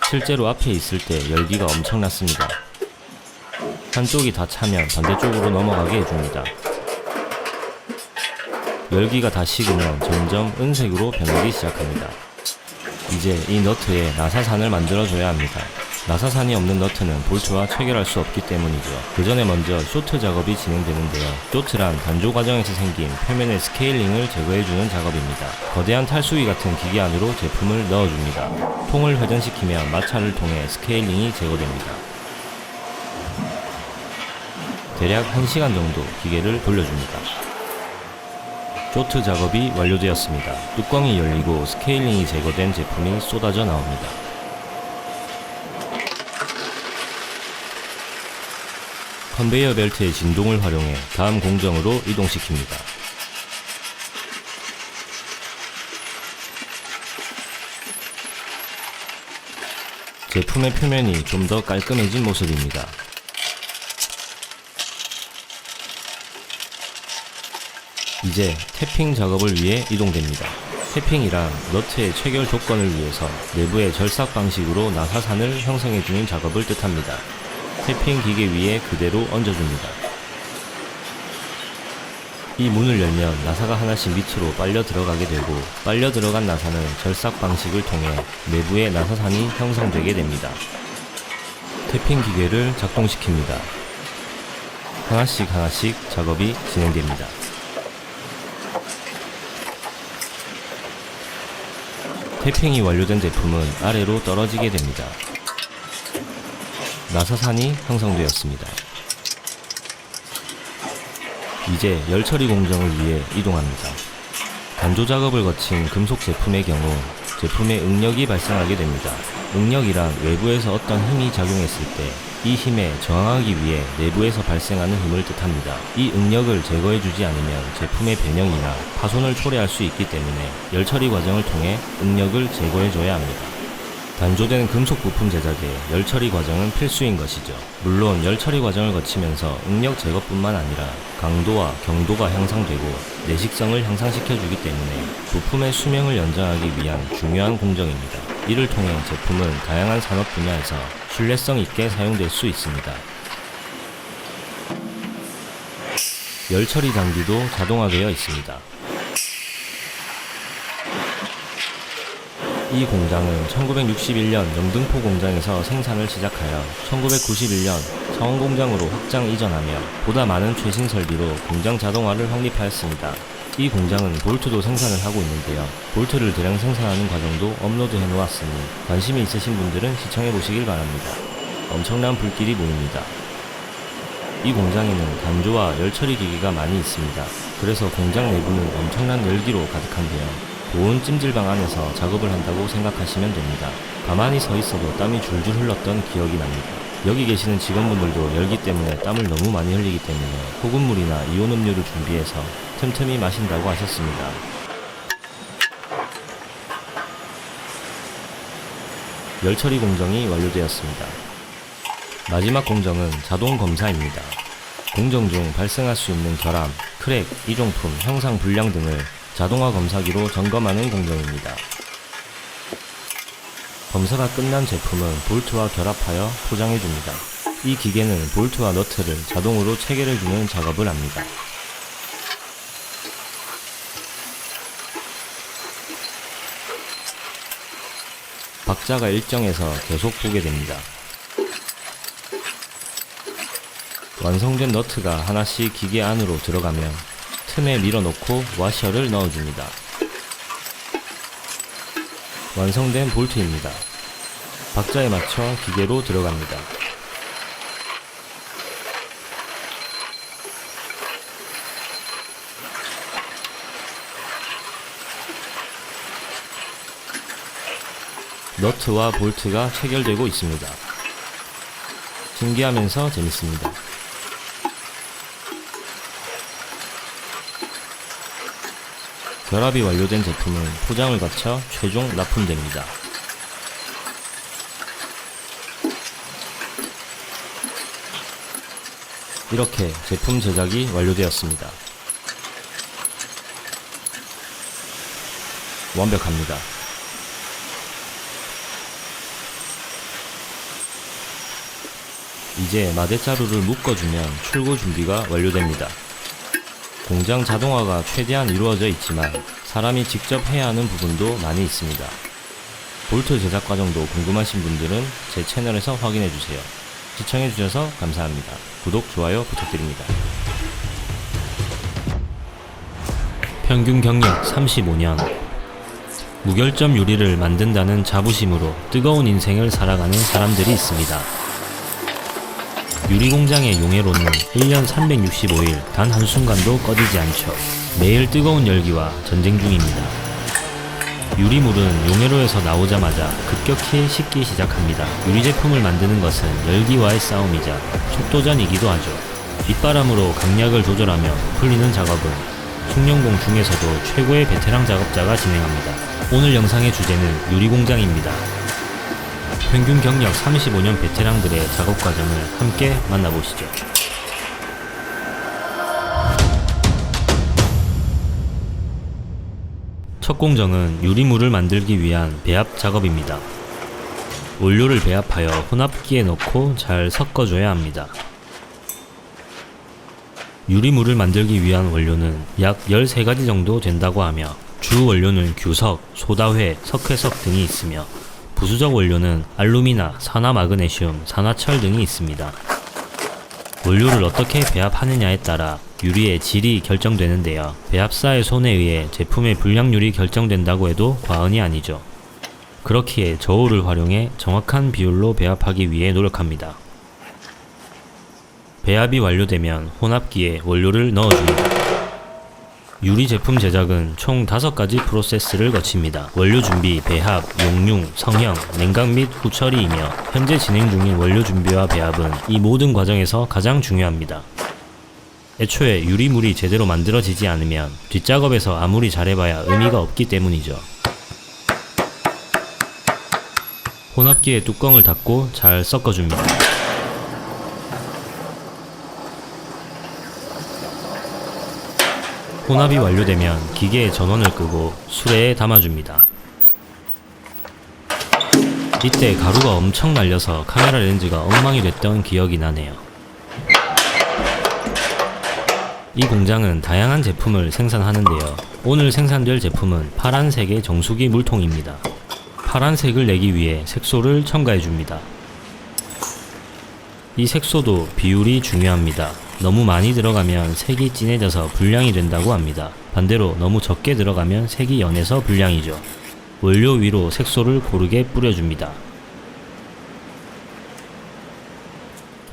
실제로 앞에 있을 때 열기가 엄청났습니다. 한쪽이 다 차면 반대쪽으로 넘어가게 해줍니다. 열기가 다 식으면 점점 은색으로 변하기 시작합니다. 이제 이 너트에 나사산을 만들어줘야 합니다. 나사산이 없는 너트는 볼트와 체결할 수 없기 때문이죠. 그 전에 먼저 쇼트 작업이 진행되는데요. 쇼트란 단조 과정에서 생긴 표면의 스케일링을 제거해주는 작업입니다. 거대한 탈수기 같은 기계 안으로 제품을 넣어줍니다. 통을 회전시키면 마찰을 통해 스케일링이 제거됩니다. 대략 1시간 정도 기계를 돌려줍니다. 쇼트 작업이 완료되었습니다. 뚜껑이 열리고 스케일링이 제거된 제품이 쏟아져 나옵니다. 컨베이어 벨트의 진동을 활용해 다음 공정으로 이동시킵니다. 제품의 표면이 좀 더 깔끔해진 모습입니다. 이제 태핑 작업을 위해 이동됩니다. 태핑이란 너트의 체결 조건을 위해서 내부의 절삭 방식으로 나사산을 형성해주는 작업을 뜻합니다. 태핑 기계 위에 그대로 얹어줍니다. 이 문을 열면 나사가 하나씩 밑으로 빨려 들어가게 되고 빨려 들어간 나사는 절삭 방식을 통해 내부의 나사산이 형성되게 됩니다. 태핑 기계를 작동시킵니다. 하나씩 작업이 진행됩니다. 태핑이 완료된 제품은 아래로 떨어지게 됩니다. 나사산이 형성되었습니다. 이제 열처리 공정을 위해 이동합니다. 단조 작업을 거친 금속 제품의 경우 제품에 응력이 발생하게 됩니다. 응력이란 외부에서 어떤 힘이 작용했을 때 이 힘에 저항하기 위해 내부에서 발생하는 힘을 뜻합니다. 이 응력을 제거해주지 않으면 제품의 변형이나 파손을 초래할 수 있기 때문에 열처리 과정을 통해 응력을 제거해줘야 합니다. 단조된 금속 부품 제작에 열처리 과정은 필수인 것이죠. 물론 열처리 과정을 거치면서 응력 제거뿐만 아니라 강도와 경도가 향상되고 내식성을 향상시켜주기 때문에 부품의 수명을 연장하기 위한 중요한 공정입니다. 이를 통해 제품은 다양한 산업 분야에서 신뢰성 있게 사용될 수 있습니다. 열처리 장비도 자동화되어 있습니다. 이 공장은 1961년 영등포 공장에서 생산을 시작하여 1991년 창원 공장으로 확장 이전하며 보다 많은 최신 설비로 공장 자동화를 확립하였습니다. 이 공장은 볼트도 생산을 하고 있는데요. 볼트를 대량 생산하는 과정도 업로드해 놓았으니 관심이 있으신 분들은 시청해 보시길 바랍니다. 엄청난 불길이 보입니다. 이 공장에는 단조와 열처리 기기가 많이 있습니다. 그래서 공장 내부는 엄청난 열기로 가득한데요. 고온 찜질방 안에서 작업을 한다고 생각하시면 됩니다. 가만히 서 있어도 땀이 줄줄 흘렀던 기억이 납니다. 여기 계시는 직원분들도 열기 때문에 땀을 너무 많이 흘리기 때문에 소금물이나 이온 음료를 준비해서 틈틈이 마신다고 하셨습니다. 열처리 공정이 완료되었습니다. 마지막 공정은 자동 검사입니다. 공정 중 발생할 수 있는 결함, 크랙, 이종품, 형상 불량 등을 자동화 검사기로 점검하는 공정입니다. 검사가 끝난 제품은 볼트와 결합하여 포장해줍니다. 이 기계는 볼트와 너트를 자동으로 체결해주는 작업을 합니다. 박자가 일정해서 계속 보게 됩니다. 완성된 너트가 하나씩 기계 안으로 들어가면 틈에 밀어넣고 와셔를 넣어줍니다. 완성된 볼트입니다. 박자에 맞춰 기계로 들어갑니다. 너트와 볼트가 체결되고 있습니다. 신기하면서 재밌습니다. 결합이 완료된 제품은 포장을 거쳐 최종 납품됩니다. 이렇게 제품 제작이 완료되었습니다. 완벽합니다. 이제 마대자루를 묶어주면 출고 준비가 완료됩니다. 공장 자동화가 최대한 이루어져 있지만 사람이 직접 해야 하는 부분도 많이 있습니다. 볼트 제작 과정도 궁금하신 분들은 제 채널에서 확인해주세요. 시청해주셔서 감사합니다. 구독, 좋아요 부탁드립니다. 평균 경력 35년. 무결점 유리를 만든다는 자부심으로 뜨거운 인생을 살아가는 사람들이 있습니다. 유리공장의 용해로는 1년 365일 단 한순간도 꺼지지 않죠. 매일 뜨거운 열기와 전쟁 중입니다. 유리물은 용해로에서 나오자마자 급격히 식기 시작합니다. 유리 제품을 만드는 것은 열기와의 싸움이자 촉도전이기도 하죠. 빗바람으로 강약을 조절하며 풀리는 작업은 숭룡공 중에서도 최고의 베테랑 작업자가 진행합니다. 오늘 영상의 주제는 유리공장입니다. 평균 경력 35년 베테랑들의 작업 과정을 함께 만나보시죠. 첫 공정은 유리물을 만들기 위한 배합 작업입니다. 원료를 배합하여 혼합기에 넣고 잘 섞어줘야 합니다. 유리물을 만들기 위한 원료는 약 13가지 정도 된다고 하며 주 원료는 규석, 소다회, 석회석 등이 있으며 부수적 원료는 알루미나, 산화마그네슘, 산화철 등이 있습니다. 원료를 어떻게 배합하느냐에 따라 유리의 질이 결정되는데요. 배합사의 손에 의해 제품의 불량률이 결정된다고 해도 과언이 아니죠. 그렇기에 저울을 활용해 정확한 비율로 배합하기 위해 노력합니다. 배합이 완료되면 혼합기에 원료를 넣어줍니다. 유리 제품 제작은 총 5가지 프로세스를 거칩니다. 원료 준비, 배합, 용융, 성형, 냉각 및 후처리이며 현재 진행 중인 원료 준비와 배합은 이 모든 과정에서 가장 중요합니다. 애초에 유리물이 제대로 만들어지지 않으면 뒷작업에서 아무리 잘해봐야 의미가 없기 때문이죠. 혼합기의 뚜껑을 닫고 잘 섞어줍니다. 혼합이 완료되면 기계의 전원을 끄고 수레에 담아줍니다. 이때 가루가 엄청 날려서 카메라 렌즈가 엉망이 됐던 기억이 나네요. 이 공장은 다양한 제품을 생산하는데요. 오늘 생산될 제품은 파란색의 정수기 물통입니다. 파란색을 내기 위해 색소를 첨가해줍니다. 이 색소도 비율이 중요합니다. 너무 많이 들어가면 색이 진해져서 불량이 된다고 합니다. 반대로 너무 적게 들어가면 색이 연해서 불량이죠. 원료 위로 색소를 고르게 뿌려줍니다.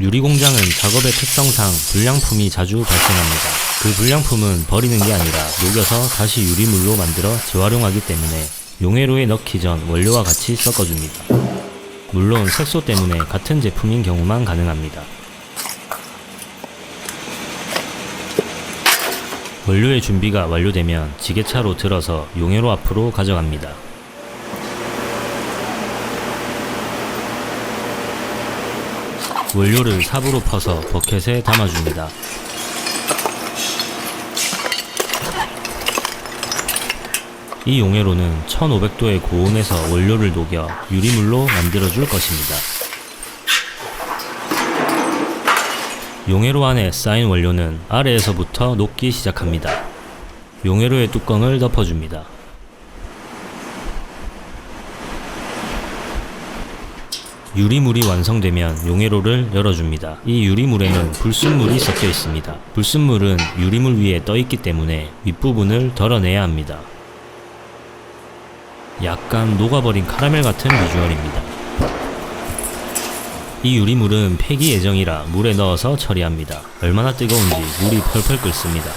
유리 공장은 작업의 특성상 불량품이 자주 발생합니다. 그 불량품은 버리는 게 아니라 녹여서 다시 유리물로 만들어 재활용하기 때문에 용해로에 넣기 전 원료와 같이 섞어줍니다. 물론 색소 때문에 같은 제품인 경우만 가능합니다. 원료의 준비가 완료되면 지게차로 들어서 용해로 앞으로 가져갑니다. 원료를 삽으로 퍼서 버켓에 담아줍니다. 이 용해로는 1500도의 고온에서 원료를 녹여 유리물로 만들어줄 것입니다. 용해로 안에 쌓인 원료는 아래에서부터 녹기 시작합니다. 용해로의 뚜껑을 덮어줍니다. 유리물이 완성되면 용해로를 열어줍니다. 이 유리물에는 불순물이 섞여 있습니다. 불순물은 유리물 위에 떠있기 때문에 윗부분을 덜어내야 합니다. 약간 녹아버린 카라멜 같은 비주얼입니다. 이 유리물은 폐기 예정이라 물에 넣어서 처리합니다. 얼마나 뜨거운지 물이 펄펄 끓습니다.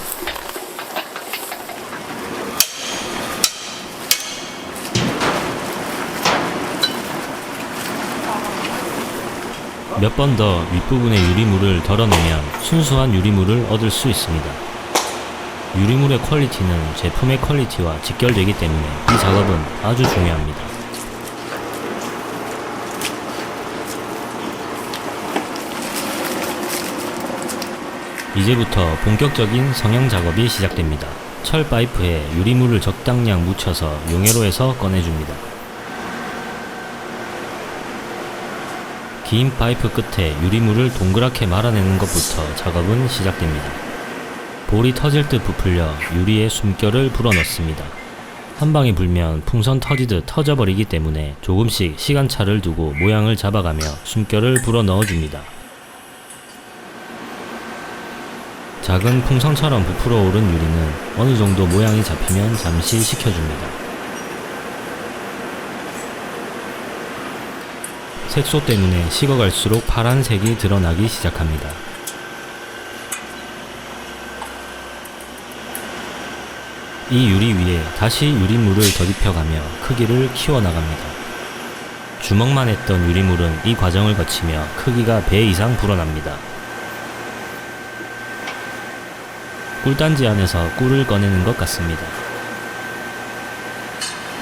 몇 번 더 윗부분의 유리물을 덜어내면 순수한 유리물을 얻을 수 있습니다. 유리물의 퀄리티는 제품의 퀄리티와 직결되기 때문에 이 작업은 아주 중요합니다. 이제부터 본격적인 성형 작업이 시작됩니다. 철 파이프에 유리물을 적당량 묻혀서 용해로에서 꺼내줍니다. 긴 파이프 끝에 유리물을 동그랗게 말아내는 것부터 작업은 시작됩니다. 볼이 터질 듯 부풀려 유리에 숨결을 불어넣습니다. 한 방에 불면 풍선 터지듯 터져버리기 때문에 조금씩 시간차를 두고 모양을 잡아가며 숨결을 불어넣어줍니다. 작은 풍선처럼 부풀어 오른 유리는 어느 정도 모양이 잡히면 잠시 식혀줍니다. 색소 때문에 식어갈수록 파란색이 드러나기 시작합니다. 이 유리 위에 다시 유리물을 덧입혀가며 크기를 키워나갑니다. 주먹만 했던 유리물은 이 과정을 거치며 크기가 배 이상 불어납니다. 꿀단지 안에서 꿀을 꺼내는 것 같습니다.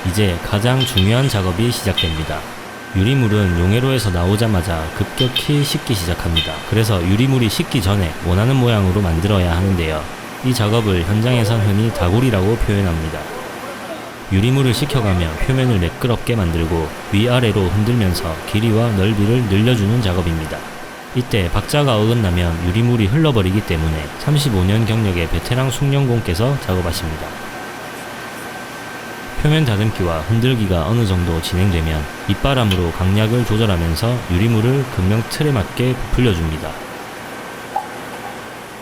이제 가장 중요한 작업이 시작됩니다. 유리물은 용해로에서 나오자마자 급격히 식기 시작합니다. 그래서 유리물이 식기 전에 원하는 모양으로 만들어야 하는데요. 이 작업을 현장에선 흔히 다구리라고 표현합니다. 유리물을 식혀가며 표면을 매끄럽게 만들고 위아래로 흔들면서 길이와 넓이를 늘려주는 작업입니다. 이때 박자가 어긋나면 유리물이 흘러버리기 때문에 35년 경력의 베테랑 숙련공께서 작업하십니다. 표면 다듬기와 흔들기가 어느 정도 진행되면 밑바람으로 강약을 조절하면서 유리물을 금형 틀에 맞게 부풀려줍니다.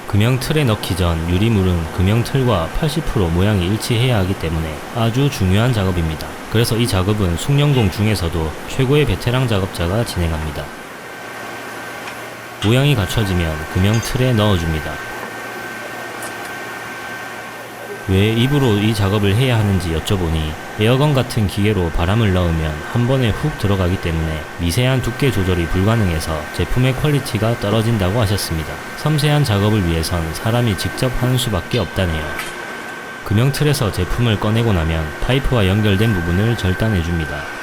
금형 틀에 넣기 전 유리물은 금형 틀과 80% 모양이 일치해야 하기 때문에 아주 중요한 작업입니다. 그래서 이 작업은 숙련공 중에서도 최고의 베테랑 작업자가 진행합니다. 모양이 갖춰지면 금형 틀에 넣어줍니다. 왜 입으로 이 작업을 해야 하는지 여쭤보니 에어건 같은 기계로 바람을 넣으면 한 번에 훅 들어가기 때문에 미세한 두께 조절이 불가능해서 제품의 퀄리티가 떨어진다고 하셨습니다. 섬세한 작업을 위해선 사람이 직접 하는 수밖에 없다네요. 금형 틀에서 제품을 꺼내고 나면 파이프와 연결된 부분을 절단해줍니다.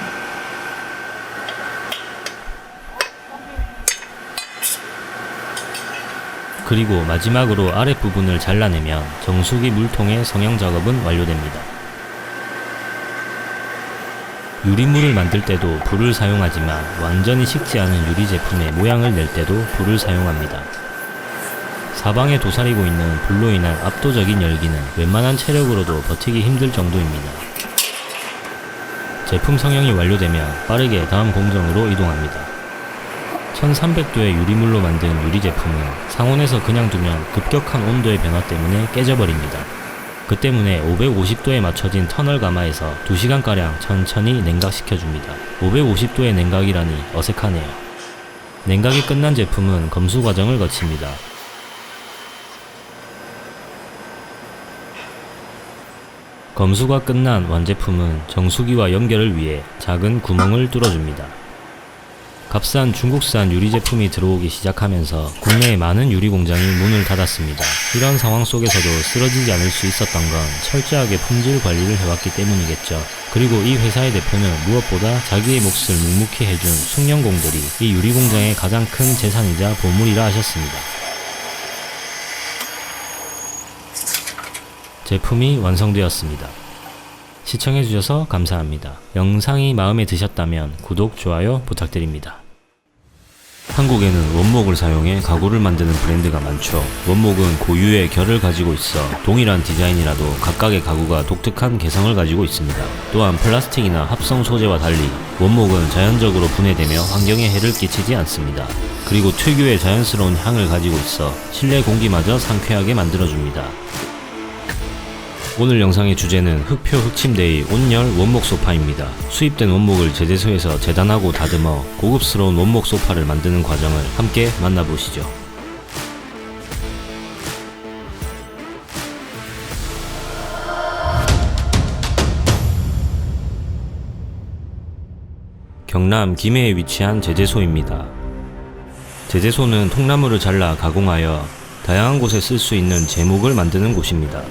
그리고 마지막으로 아랫부분을 잘라내면 정수기 물통의 성형 작업은 완료됩니다. 유리물을 만들 때도 불을 사용하지만 완전히 식지 않은 유리 제품의 모양을 낼 때도 불을 사용합니다. 사방에 도사리고 있는 불로 인한 압도적인 열기는 웬만한 체력으로도 버티기 힘들 정도입니다. 제품 성형이 완료되면 빠르게 다음 공정으로 이동합니다. 1300도의 유리물로 만든 유리 제품은 상온에서 그냥 두면 급격한 온도의 변화 때문에 깨져버립니다. 그 때문에 550도에 맞춰진 터널 가마에서 2시간가량 천천히 냉각시켜줍니다. 550도의 냉각이라니 어색하네요. 냉각이 끝난 제품은 검수 과정을 거칩니다. 검수가 끝난 완제품은 정수기와 연결을 위해 작은 구멍을 뚫어줍니다. 값싼 중국산 유리 제품이 들어오기 시작하면서 국내에 많은 유리 공장이 문을 닫았습니다. 이런 상황 속에서도 쓰러지지 않을 수 있었던 건 철저하게 품질 관리를 해왔기 때문이겠죠. 그리고 이 회사의 대표는 무엇보다 자기의 몫을 묵묵히 해준 숙련공들이 이 유리 공장의 가장 큰 재산이자 보물이라 하셨습니다. 제품이 완성되었습니다. 시청해주셔서 감사합니다. 영상이 마음에 드셨다면 구독, 좋아요 부탁드립니다. 한국에는 원목을 사용해 가구를 만드는 브랜드가 많죠. 원목은 고유의 결을 가지고 있어 동일한 디자인이라도 각각의 가구가 독특한 개성을 가지고 있습니다. 또한 플라스틱이나 합성 소재와 달리 원목은 자연적으로 분해되며 환경에 해를 끼치지 않습니다. 그리고 특유의 자연스러운 향을 가지고 있어 실내 공기마저 상쾌하게 만들어줍니다. 오늘 영상의 주제는 흑표 흑침대의 온열 원목 소파입니다. 수입된 원목을 제재소에서 재단하고 다듬어 고급스러운 원목 소파를 만드는 과정을 함께 만나보시죠. 경남 김해에 위치한 제재소입니다. 제재소는 통나무를 잘라 가공하여 다양한 곳에 쓸 수 있는 제목을 만드는 곳입니다.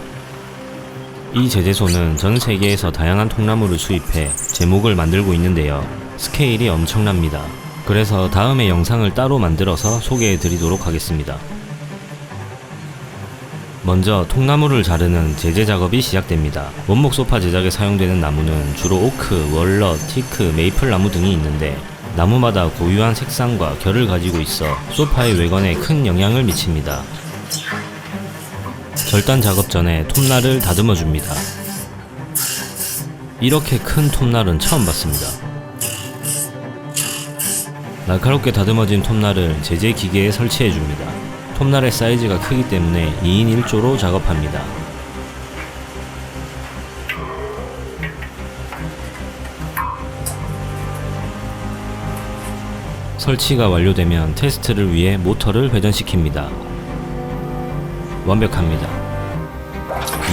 이 제재소는 전 세계에서 다양한 통나무를 수입해 제목을 만들고 있는데요. 스케일이 엄청납니다. 그래서 다음에 영상을 따로 만들어서 소개해 드리도록 하겠습니다. 먼저 통나무를 자르는 제재 작업이 시작됩니다. 원목 소파 제작에 사용되는 나무는 주로 오크, 월넛, 티크, 메이플 나무 등이 있는데 나무마다 고유한 색상과 결을 가지고 있어 소파의 외관에 큰 영향을 미칩니다. 절단 작업 전에 톱날을 다듬어 줍니다. 이렇게 큰 톱날은 처음 봤습니다. 날카롭게 다듬어진 톱날을 제재 기계에 설치해 줍니다. 톱날의 사이즈가 크기 때문에 2인 1조로 작업합니다. 설치가 완료되면 테스트를 위해 모터를 회전시킵니다. 완벽합니다.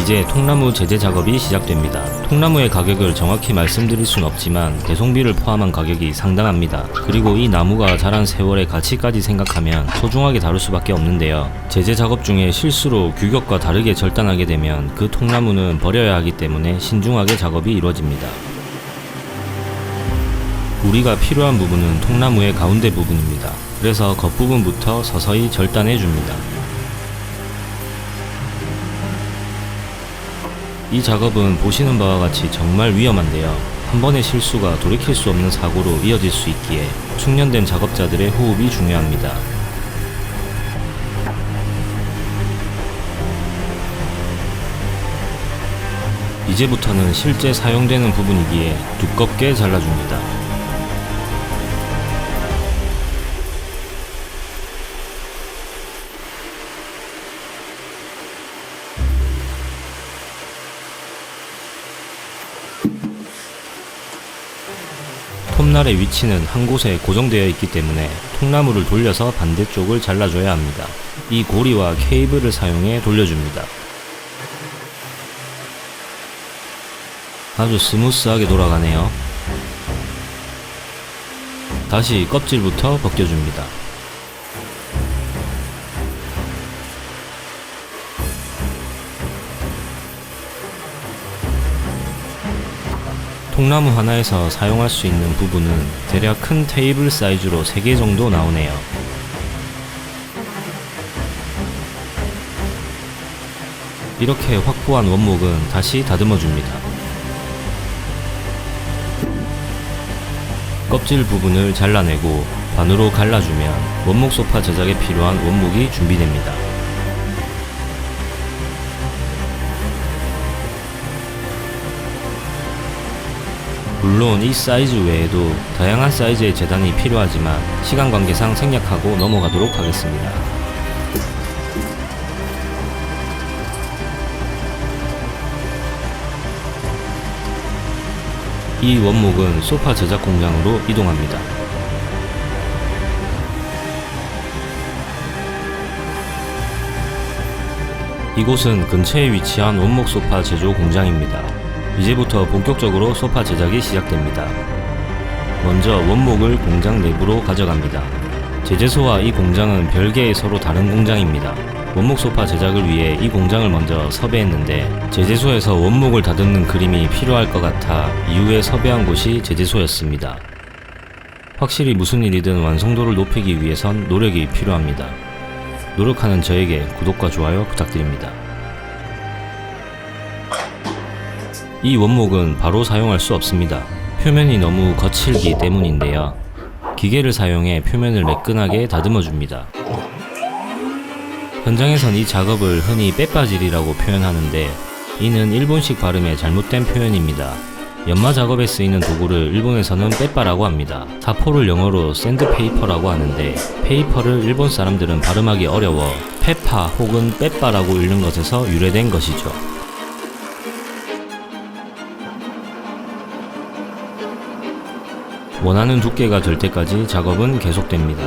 이제 통나무 제재 작업이 시작됩니다. 통나무의 가격을 정확히 말씀드릴 순 없지만 배송비를 포함한 가격이 상당합니다. 그리고 이 나무가 자란 세월의 가치까지 생각하면 소중하게 다룰 수밖에 없는데요. 제재 작업 중에 실수로 규격과 다르게 절단하게 되면 그 통나무는 버려야 하기 때문에 신중하게 작업이 이루어집니다. 우리가 필요한 부분은 통나무의 가운데 부분입니다. 그래서 겉부분부터 서서히 절단해 줍니다. 이 작업은 보시는 바와 같이 정말 위험한데요. 한 번의 실수가 돌이킬 수 없는 사고로 이어질 수 있기에 숙련된 작업자들의 호흡이 중요합니다. 이제부터는 실제 사용되는 부분이기에 두껍게 잘라줍니다. 톱날의 위치는 한 곳에 고정되어 있기 때문에 통나무를 돌려서 반대쪽을 잘라줘야 합니다. 이 고리와 케이블을 사용해 돌려줍니다. 아주 스무스하게 돌아가네요. 다시 껍질부터 벗겨줍니다. 통나무 하나에서 사용할 수 있는 부분은 대략 큰 테이블 사이즈로 3개 정도 나오네요. 이렇게 확보한 원목은 다시 다듬어 줍니다. 껍질 부분을 잘라내고 반으로 갈라주면 원목 소파 제작에 필요한 원목이 준비됩니다. 물론 이 사이즈 외에도 다양한 사이즈의 재단이 필요하지만 시간 관계상 생략하고 넘어가도록 하겠습니다. 이 원목은 소파 제작 공장으로 이동합니다. 이곳은 근처에 위치한 원목 소파 제조 공장입니다. 이제부터 본격적으로 소파 제작이 시작됩니다. 먼저 원목을 공장 내부로 가져갑니다. 제재소와 이 공장은 별개의 서로 다른 공장입니다. 원목 소파 제작을 위해 이 공장을 먼저 섭외했는데 제재소에서 원목을 다듬는 그림이 필요할 것 같아 이후에 섭외한 곳이 제재소였습니다. 확실히 무슨 일이든 완성도를 높이기 위해선 노력이 필요합니다. 노력하는 저에게 구독과 좋아요 부탁드립니다. 이 원목은 바로 사용할 수 없습니다. 표면이 너무 거칠기 때문인데요. 기계를 사용해 표면을 매끈하게 다듬어 줍니다. 현장에선 이 작업을 흔히 빼빠질이라고 표현하는데 이는 일본식 발음의 잘못된 표현입니다. 연마 작업에 쓰이는 도구를 일본에서는 빼빠라고 합니다. 사포를 영어로 샌드페이퍼라고 하는데 페이퍼를 일본 사람들은 발음하기 어려워 페파 혹은 빼빠라고 읽는 것에서 유래된 것이죠. 원하는 두께가 될 때까지 작업은 계속됩니다.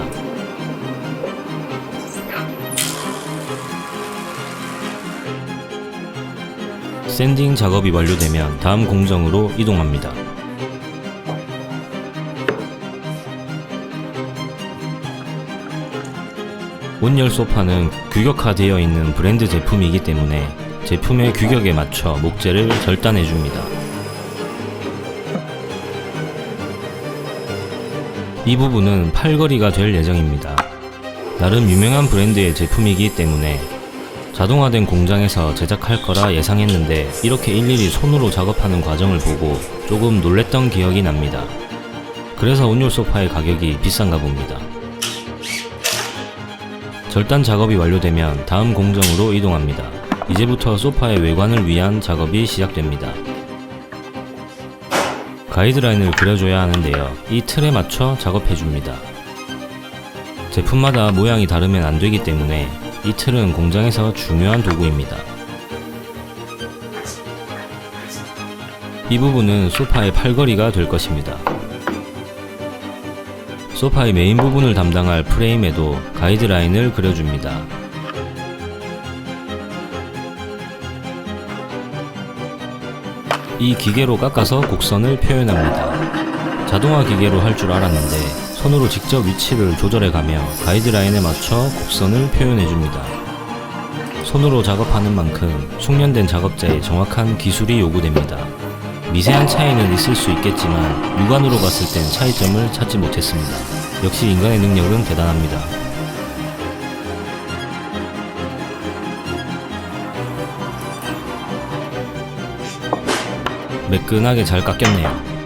샌딩 작업이 완료되면 다음 공정으로 이동합니다. 온열 소파는 규격화되어 있는 브랜드 제품이기 때문에 제품의 규격에 맞춰 목재를 절단해줍니다. 이 부분은 팔걸이가 될 예정입니다. 나름 유명한 브랜드의 제품이기 때문에 자동화된 공장에서 제작할 거라 예상했는데 이렇게 일일이 손으로 작업하는 과정을 보고 조금 놀랬던 기억이 납니다. 그래서 온열 소파의 가격이 비싼가 봅니다. 절단 작업이 완료되면 다음 공정으로 이동합니다. 이제부터 소파의 외관을 위한 작업이 시작됩니다. 가이드라인을 그려줘야 하는데요. 이 틀에 맞춰 작업해줍니다. 제품마다 모양이 다르면 안 되기 때문에 이 틀은 공장에서 중요한 도구입니다. 이 부분은 소파의 팔걸이가 될 것입니다. 소파의 메인 부분을 담당할 프레임에도 가이드라인을 그려줍니다. 이 기계로 깎아서 곡선을 표현합니다. 자동화 기계로 할 줄 알았는데 손으로 직접 위치를 조절해가며 가이드라인에 맞춰 곡선을 표현해줍니다. 손으로 작업하는 만큼 숙련된 작업자의 정확한 기술이 요구됩니다. 미세한 차이는 있을 수 있겠지만 육안으로 봤을 땐 차이점을 찾지 못했습니다. 역시 인간의 능력은 대단합니다. 매끈하게 잘 깎였네요.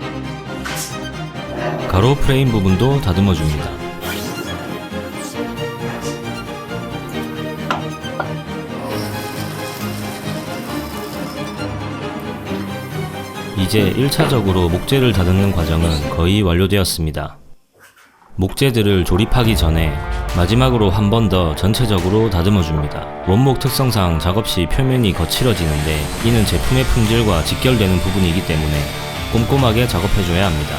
가로 프레임 부분도 다듬어 줍니다. 이제 1차적으로 목재를 다듬는 과정은 거의 완료되었습니다. 목재들을 조립하기 전에 마지막으로 한 번 더 전체적으로 다듬어 줍니다. 원목 특성상 작업 시 표면이 거칠어지는데 이는 제품의 품질과 직결되는 부분이기 때문에 꼼꼼하게 작업해줘야 합니다.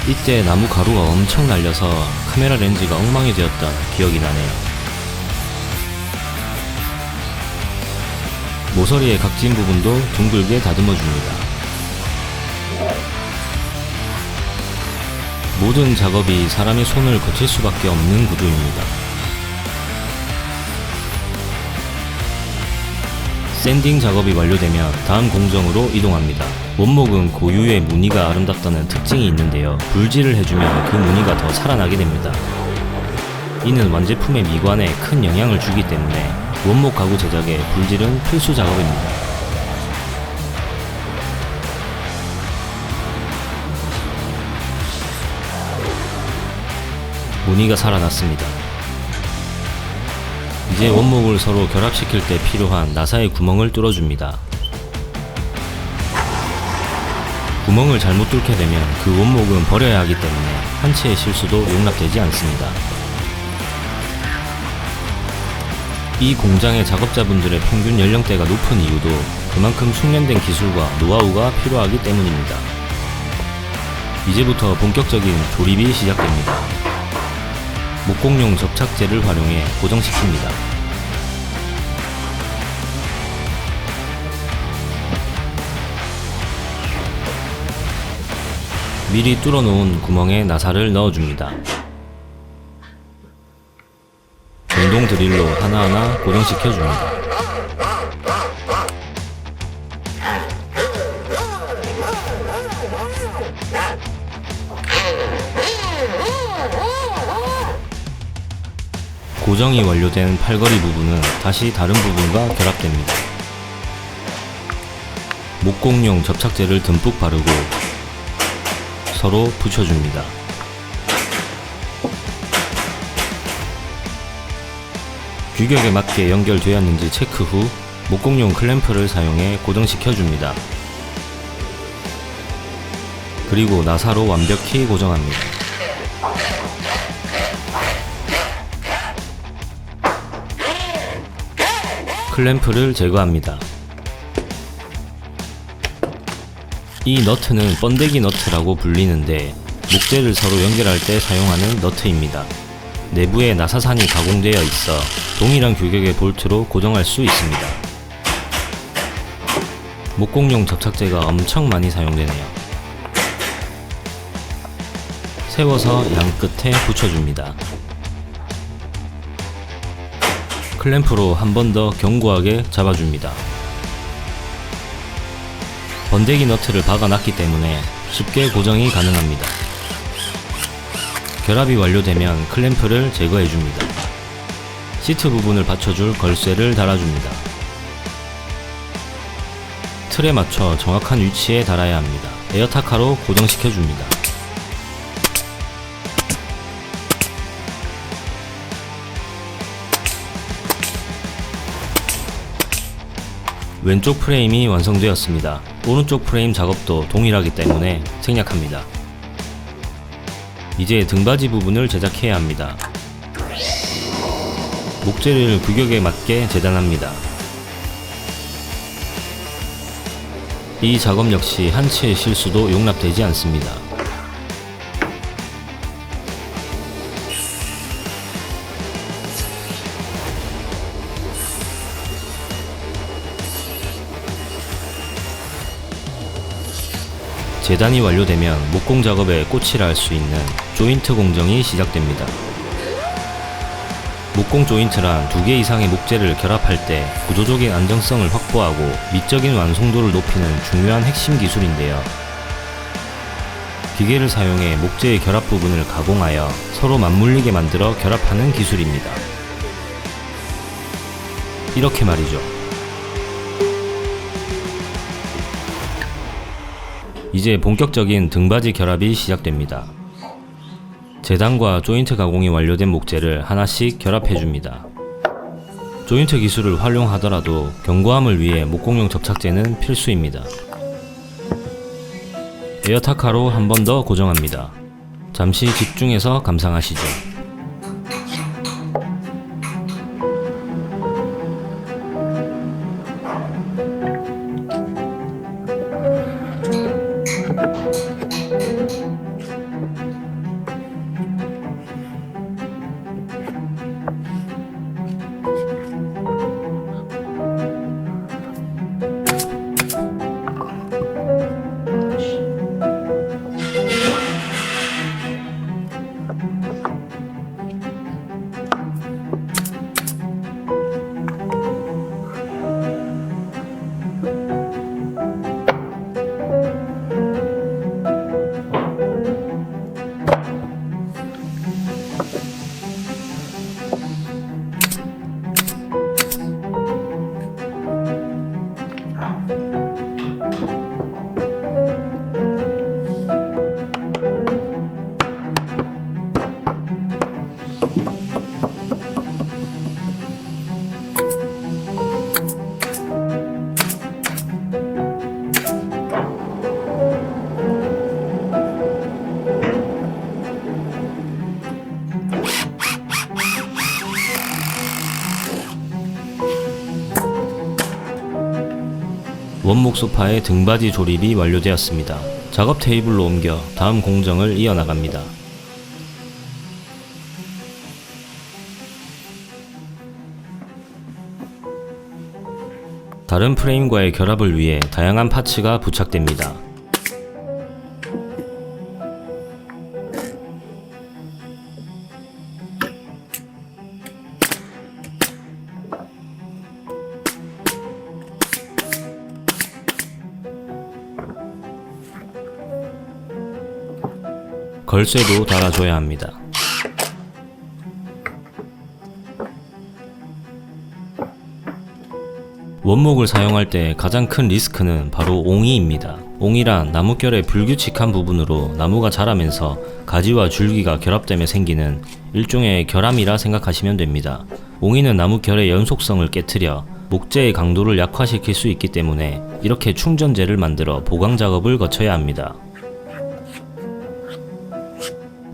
이때 나무 가루가 엄청 날려서 카메라 렌즈가 엉망이 되었던 기억이 나네요. 모서리의 각진 부분도 둥글게 다듬어 줍니다. 모든 작업이 사람의 손을 거칠 수밖에 없는 구조입니다. 샌딩 작업이 완료되면 다음 공정으로 이동합니다. 원목은 고유의 무늬가 아름답다는 특징이 있는데요. 불질을 해주면 그 무늬가 더 살아나게 됩니다. 이는 완제품의 미관에 큰 영향을 주기 때문에 원목 가구 제작에 불질은 필수 작업입니다. 무늬가 살아났습니다. 이제 원목을 서로 결합시킬 때 필요한 나사의 구멍을 뚫어줍니다. 구멍을 잘못 뚫게 되면 그 원목은 버려야 하기 때문에 한 치의 실수도 용납되지 않습니다. 이 공장의 작업자분들의 평균 연령대가 높은 이유도 그만큼 숙련된 기술과 노하우가 필요하기 때문입니다. 이제부터 본격적인 조립이 시작됩니다. 목공용 접착제를 활용해 고정시킵니다. 미리 뚫어놓은 구멍에 나사를 넣어줍니다. 전동 드릴로 하나하나 고정시켜줍니다. 고정이 완료된 팔걸이 부분은 다시 다른 부분과 결합됩니다. 목공용 접착제를 듬뿍 바르고 서로 붙여줍니다. 규격에 맞게 연결되었는지 체크 후 목공용 클램프를 사용해 고정시켜줍니다. 그리고 나사로 완벽히 고정합니다. 클램프를 제거합니다. 이 너트는 번데기 너트라고 불리는데 목재를 서로 연결할 때 사용하는 너트입니다. 내부에 나사산이 가공되어 있어 동일한 규격의 볼트로 고정할 수 있습니다. 목공용 접착제가 엄청 많이 사용되네요. 세워서 양 끝에 붙여줍니다. 클램프로 한 번 더 견고하게 잡아줍니다. 번데기 너트를 박아놨기 때문에 쉽게 고정이 가능합니다. 결합이 완료되면 클램프를 제거해줍니다. 시트 부분을 받쳐줄 걸쇠를 달아줍니다. 틀에 맞춰 정확한 위치에 달아야 합니다. 에어타카로 고정시켜줍니다. 왼쪽 프레임이 완성되었습니다. 오른쪽 프레임 작업도 동일하기 때문에 생략합니다. 이제 등받이 부분을 제작해야 합니다. 목재를 규격에 맞게 재단합니다. 이 작업 역시 한치의 실수도 용납되지 않습니다. 재단이 완료되면 목공 작업에 꽃이라 할 수 있는 조인트 공정이 시작됩니다. 목공 조인트란 2개 이상의 목재를 결합할 때 구조적인 안정성을 확보하고 미적인 완성도를 높이는 중요한 핵심 기술인데요. 기계를 사용해 목재의 결합 부분을 가공하여 서로 맞물리게 만들어 결합하는 기술입니다. 이렇게 말이죠. 이제 본격적인 등받이 결합이 시작됩니다. 재단과 조인트 가공이 완료된 목재를 하나씩 결합해줍니다. 조인트 기술을 활용하더라도 견고함을 위해 목공용 접착제는 필수입니다. 에어타카로 한 번 더 고정합니다. 잠시 집중해서 감상하시죠. 원목 소파의 등받이 조립이 완료되었습니다. 작업 테이블로 옮겨 다음 공정을 이어나갑니다. 다른 프레임과의 결합을 위해 다양한 파츠가 부착됩니다. 걸쇠도 달아줘야 합니다. 원목을 사용할 때 가장 큰 리스크는 바로 옹이입니다. 옹이란 나뭇결의 불규칙한 부분으로 나무가 자라면서 가지와 줄기가 결합되며 생기는 일종의 결함이라 생각하시면 됩니다. 옹이는 나뭇결의 연속성을 깨트려 목재의 강도를 약화시킬 수 있기 때문에 이렇게 충전재를 만들어 보강 작업을 거쳐야 합니다.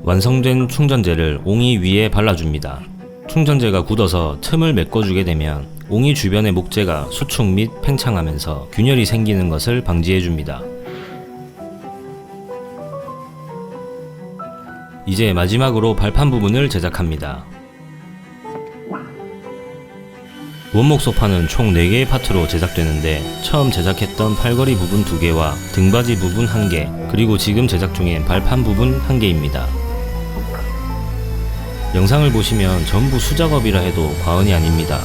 완성된 충전재를 옹이 위에 발라줍니다. 충전재가 굳어서 틈을 메꿔주게 되면 옹이 주변의 목재가 수축 및 팽창하면서 균열이 생기는 것을 방지해줍니다. 이제 마지막으로 발판 부분을 제작합니다. 원목 소파는 총 4개의 파트로 제작되는데 처음 제작했던 팔걸이 부분 2개와 등받이 부분 1개, 그리고 지금 제작 중인 발판 부분 1개입니다. 영상을 보시면 전부 수작업이라 해도 과언이 아닙니다.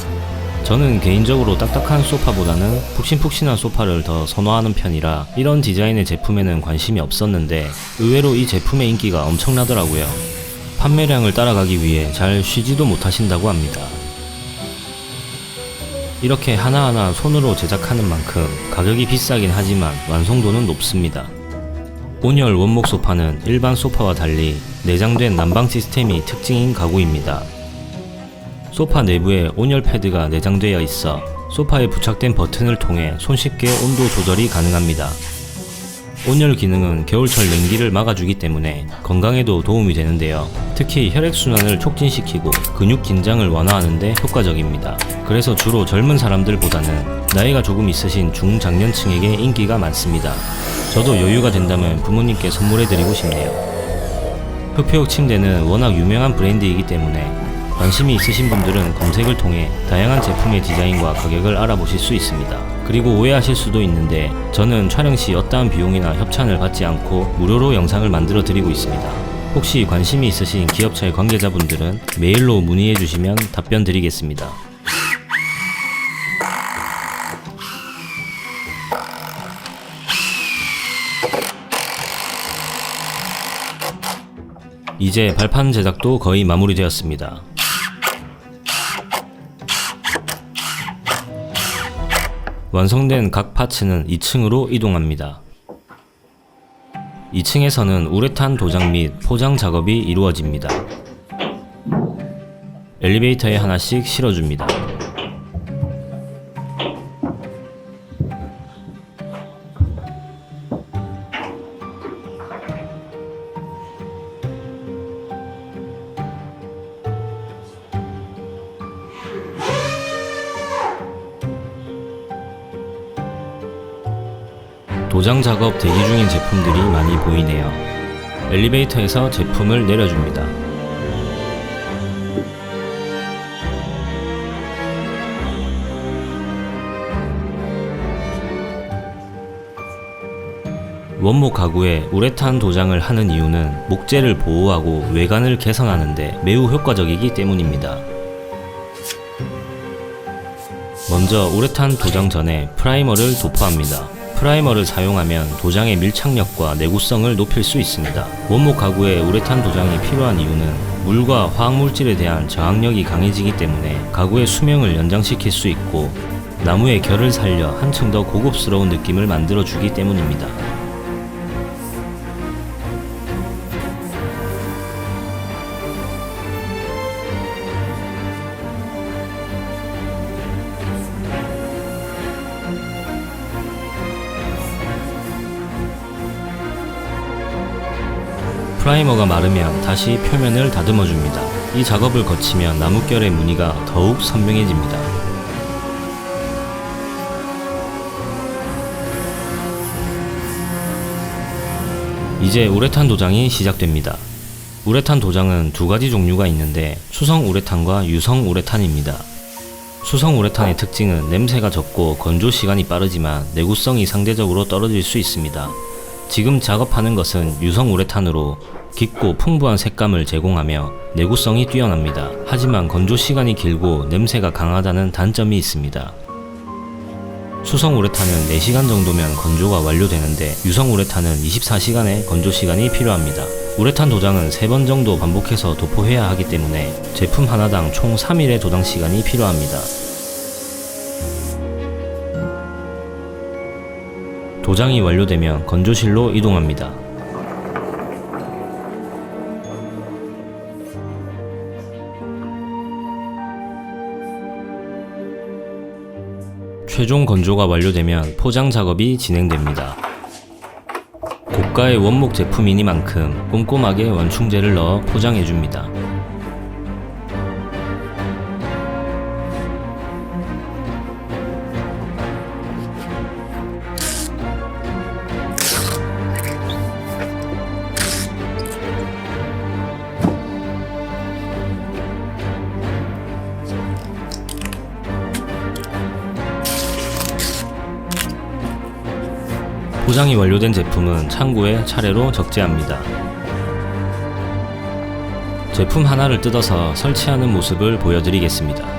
저는 개인적으로 딱딱한 소파보다는 푹신푹신한 소파를 더 선호하는 편이라 이런 디자인의 제품에는 관심이 없었는데 의외로 이 제품의 인기가 엄청나더라고요. 판매량을 따라가기 위해 잘 쉬지도 못하신다고 합니다. 이렇게 하나하나 손으로 제작하는 만큼 가격이 비싸긴 하지만 완성도는 높습니다. 온열 원목 소파는 일반 소파와 달리 내장된 난방 시스템이 특징인 가구입니다. 소파 내부에 온열 패드가 내장되어 있어 소파에 부착된 버튼을 통해 손쉽게 온도 조절이 가능합니다. 온열 기능은 겨울철 냉기를 막아주기 때문에 건강에도 도움이 되는데요. 특히 혈액순환을 촉진시키고 근육 긴장을 완화하는 데 효과적입니다. 그래서 주로 젊은 사람들보다는 나이가 조금 있으신 중장년층에게 인기가 많습니다. 저도 여유가 된다면 부모님께 선물해드리고 싶네요. 흑표육 침대는 워낙 유명한 브랜드이기 때문에 관심이 있으신 분들은 검색을 통해 다양한 제품의 디자인과 가격을 알아보실 수 있습니다. 그리고 오해하실 수도 있는데 저는 촬영 시 어떠한 비용이나 협찬을 받지 않고 무료로 영상을 만들어 드리고 있습니다. 혹시 관심이 있으신 기업체의 관계자분들은 메일로 문의해 주시면 답변 드리겠습니다. 이제 발판 제작도 거의 마무리되었습니다. 완성된 각 파츠는 2층으로 이동합니다. 2층에서는 우레탄 도장 및 포장 작업이 이루어집니다. 엘리베이터에 하나씩 실어줍니다. 도장 작업 대기 중인 제품들이 많이 보이네요. 엘리베이터에서 제품을 내려줍니다. 원목 가구에 우레탄 도장을 하는 이유는 목재를 보호하고 외관을 개선하는데 매우 효과적이기 때문입니다. 먼저 우레탄 도장 전에 프라이머를 도포합니다. 프라이머를 사용하면 도장의 밀착력과 내구성을 높일 수 있습니다. 원목 가구에 우레탄 도장이 필요한 이유는 물과 화학물질에 대한 저항력이 강해지기 때문에 가구의 수명을 연장시킬 수 있고 나무의 결을 살려 한층 더 고급스러운 느낌을 만들어주기 때문입니다. 프라이머가 마르면 다시 표면을 다듬어 줍니다. 이 작업을 거치면 나뭇결의 무늬가 더욱 선명해집니다. 이제 우레탄 도장이 시작됩니다. 우레탄 도장은 두 가지 종류가 있는데 수성 우레탄과 유성 우레탄입니다. 수성 우레탄의 특징은 냄새가 적고 건조 시간이 빠르지만 내구성이 상대적으로 떨어질 수 있습니다. 지금 작업하는 것은 유성 우레탄으로 깊고 풍부한 색감을 제공하며 내구성이 뛰어납니다. 하지만 건조 시간이 길고 냄새가 강하다는 단점이 있습니다. 수성 우레탄은 4시간 정도면 건조가 완료되는데 유성 우레탄은 24시간의 건조 시간이 필요합니다. 우레탄 도장은 3번 정도 반복해서 도포해야 하기 때문에 제품 하나당 총 3일의 도장 시간이 필요합니다. 도장이 완료되면 건조실로 이동합니다. 최종 건조가 완료되면 포장 작업이 진행됩니다. 고가의 원목 제품이니만큼 꼼꼼하게 완충제를 넣어 포장해줍니다. 포장이 완료된 제품은 창고에 차례로 적재합니다. 제품 하나를 뜯어서 설치하는 모습을 보여드리겠습니다.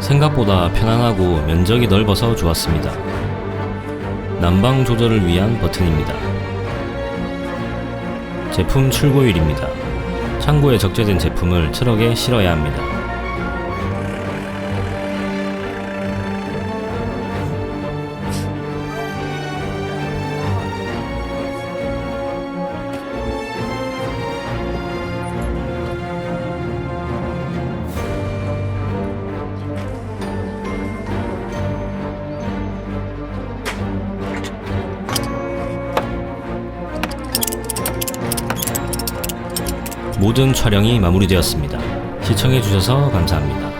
생각보다 편안하고 면적이 넓어서 좋았습니다. 난방 조절을 위한 버튼입니다. 제품 출고일입니다. 창고에 적재된 제품을 트럭에 실어야 합니다. 모든 촬영이 마무리되었습니다. 시청해주셔서 감사합니다.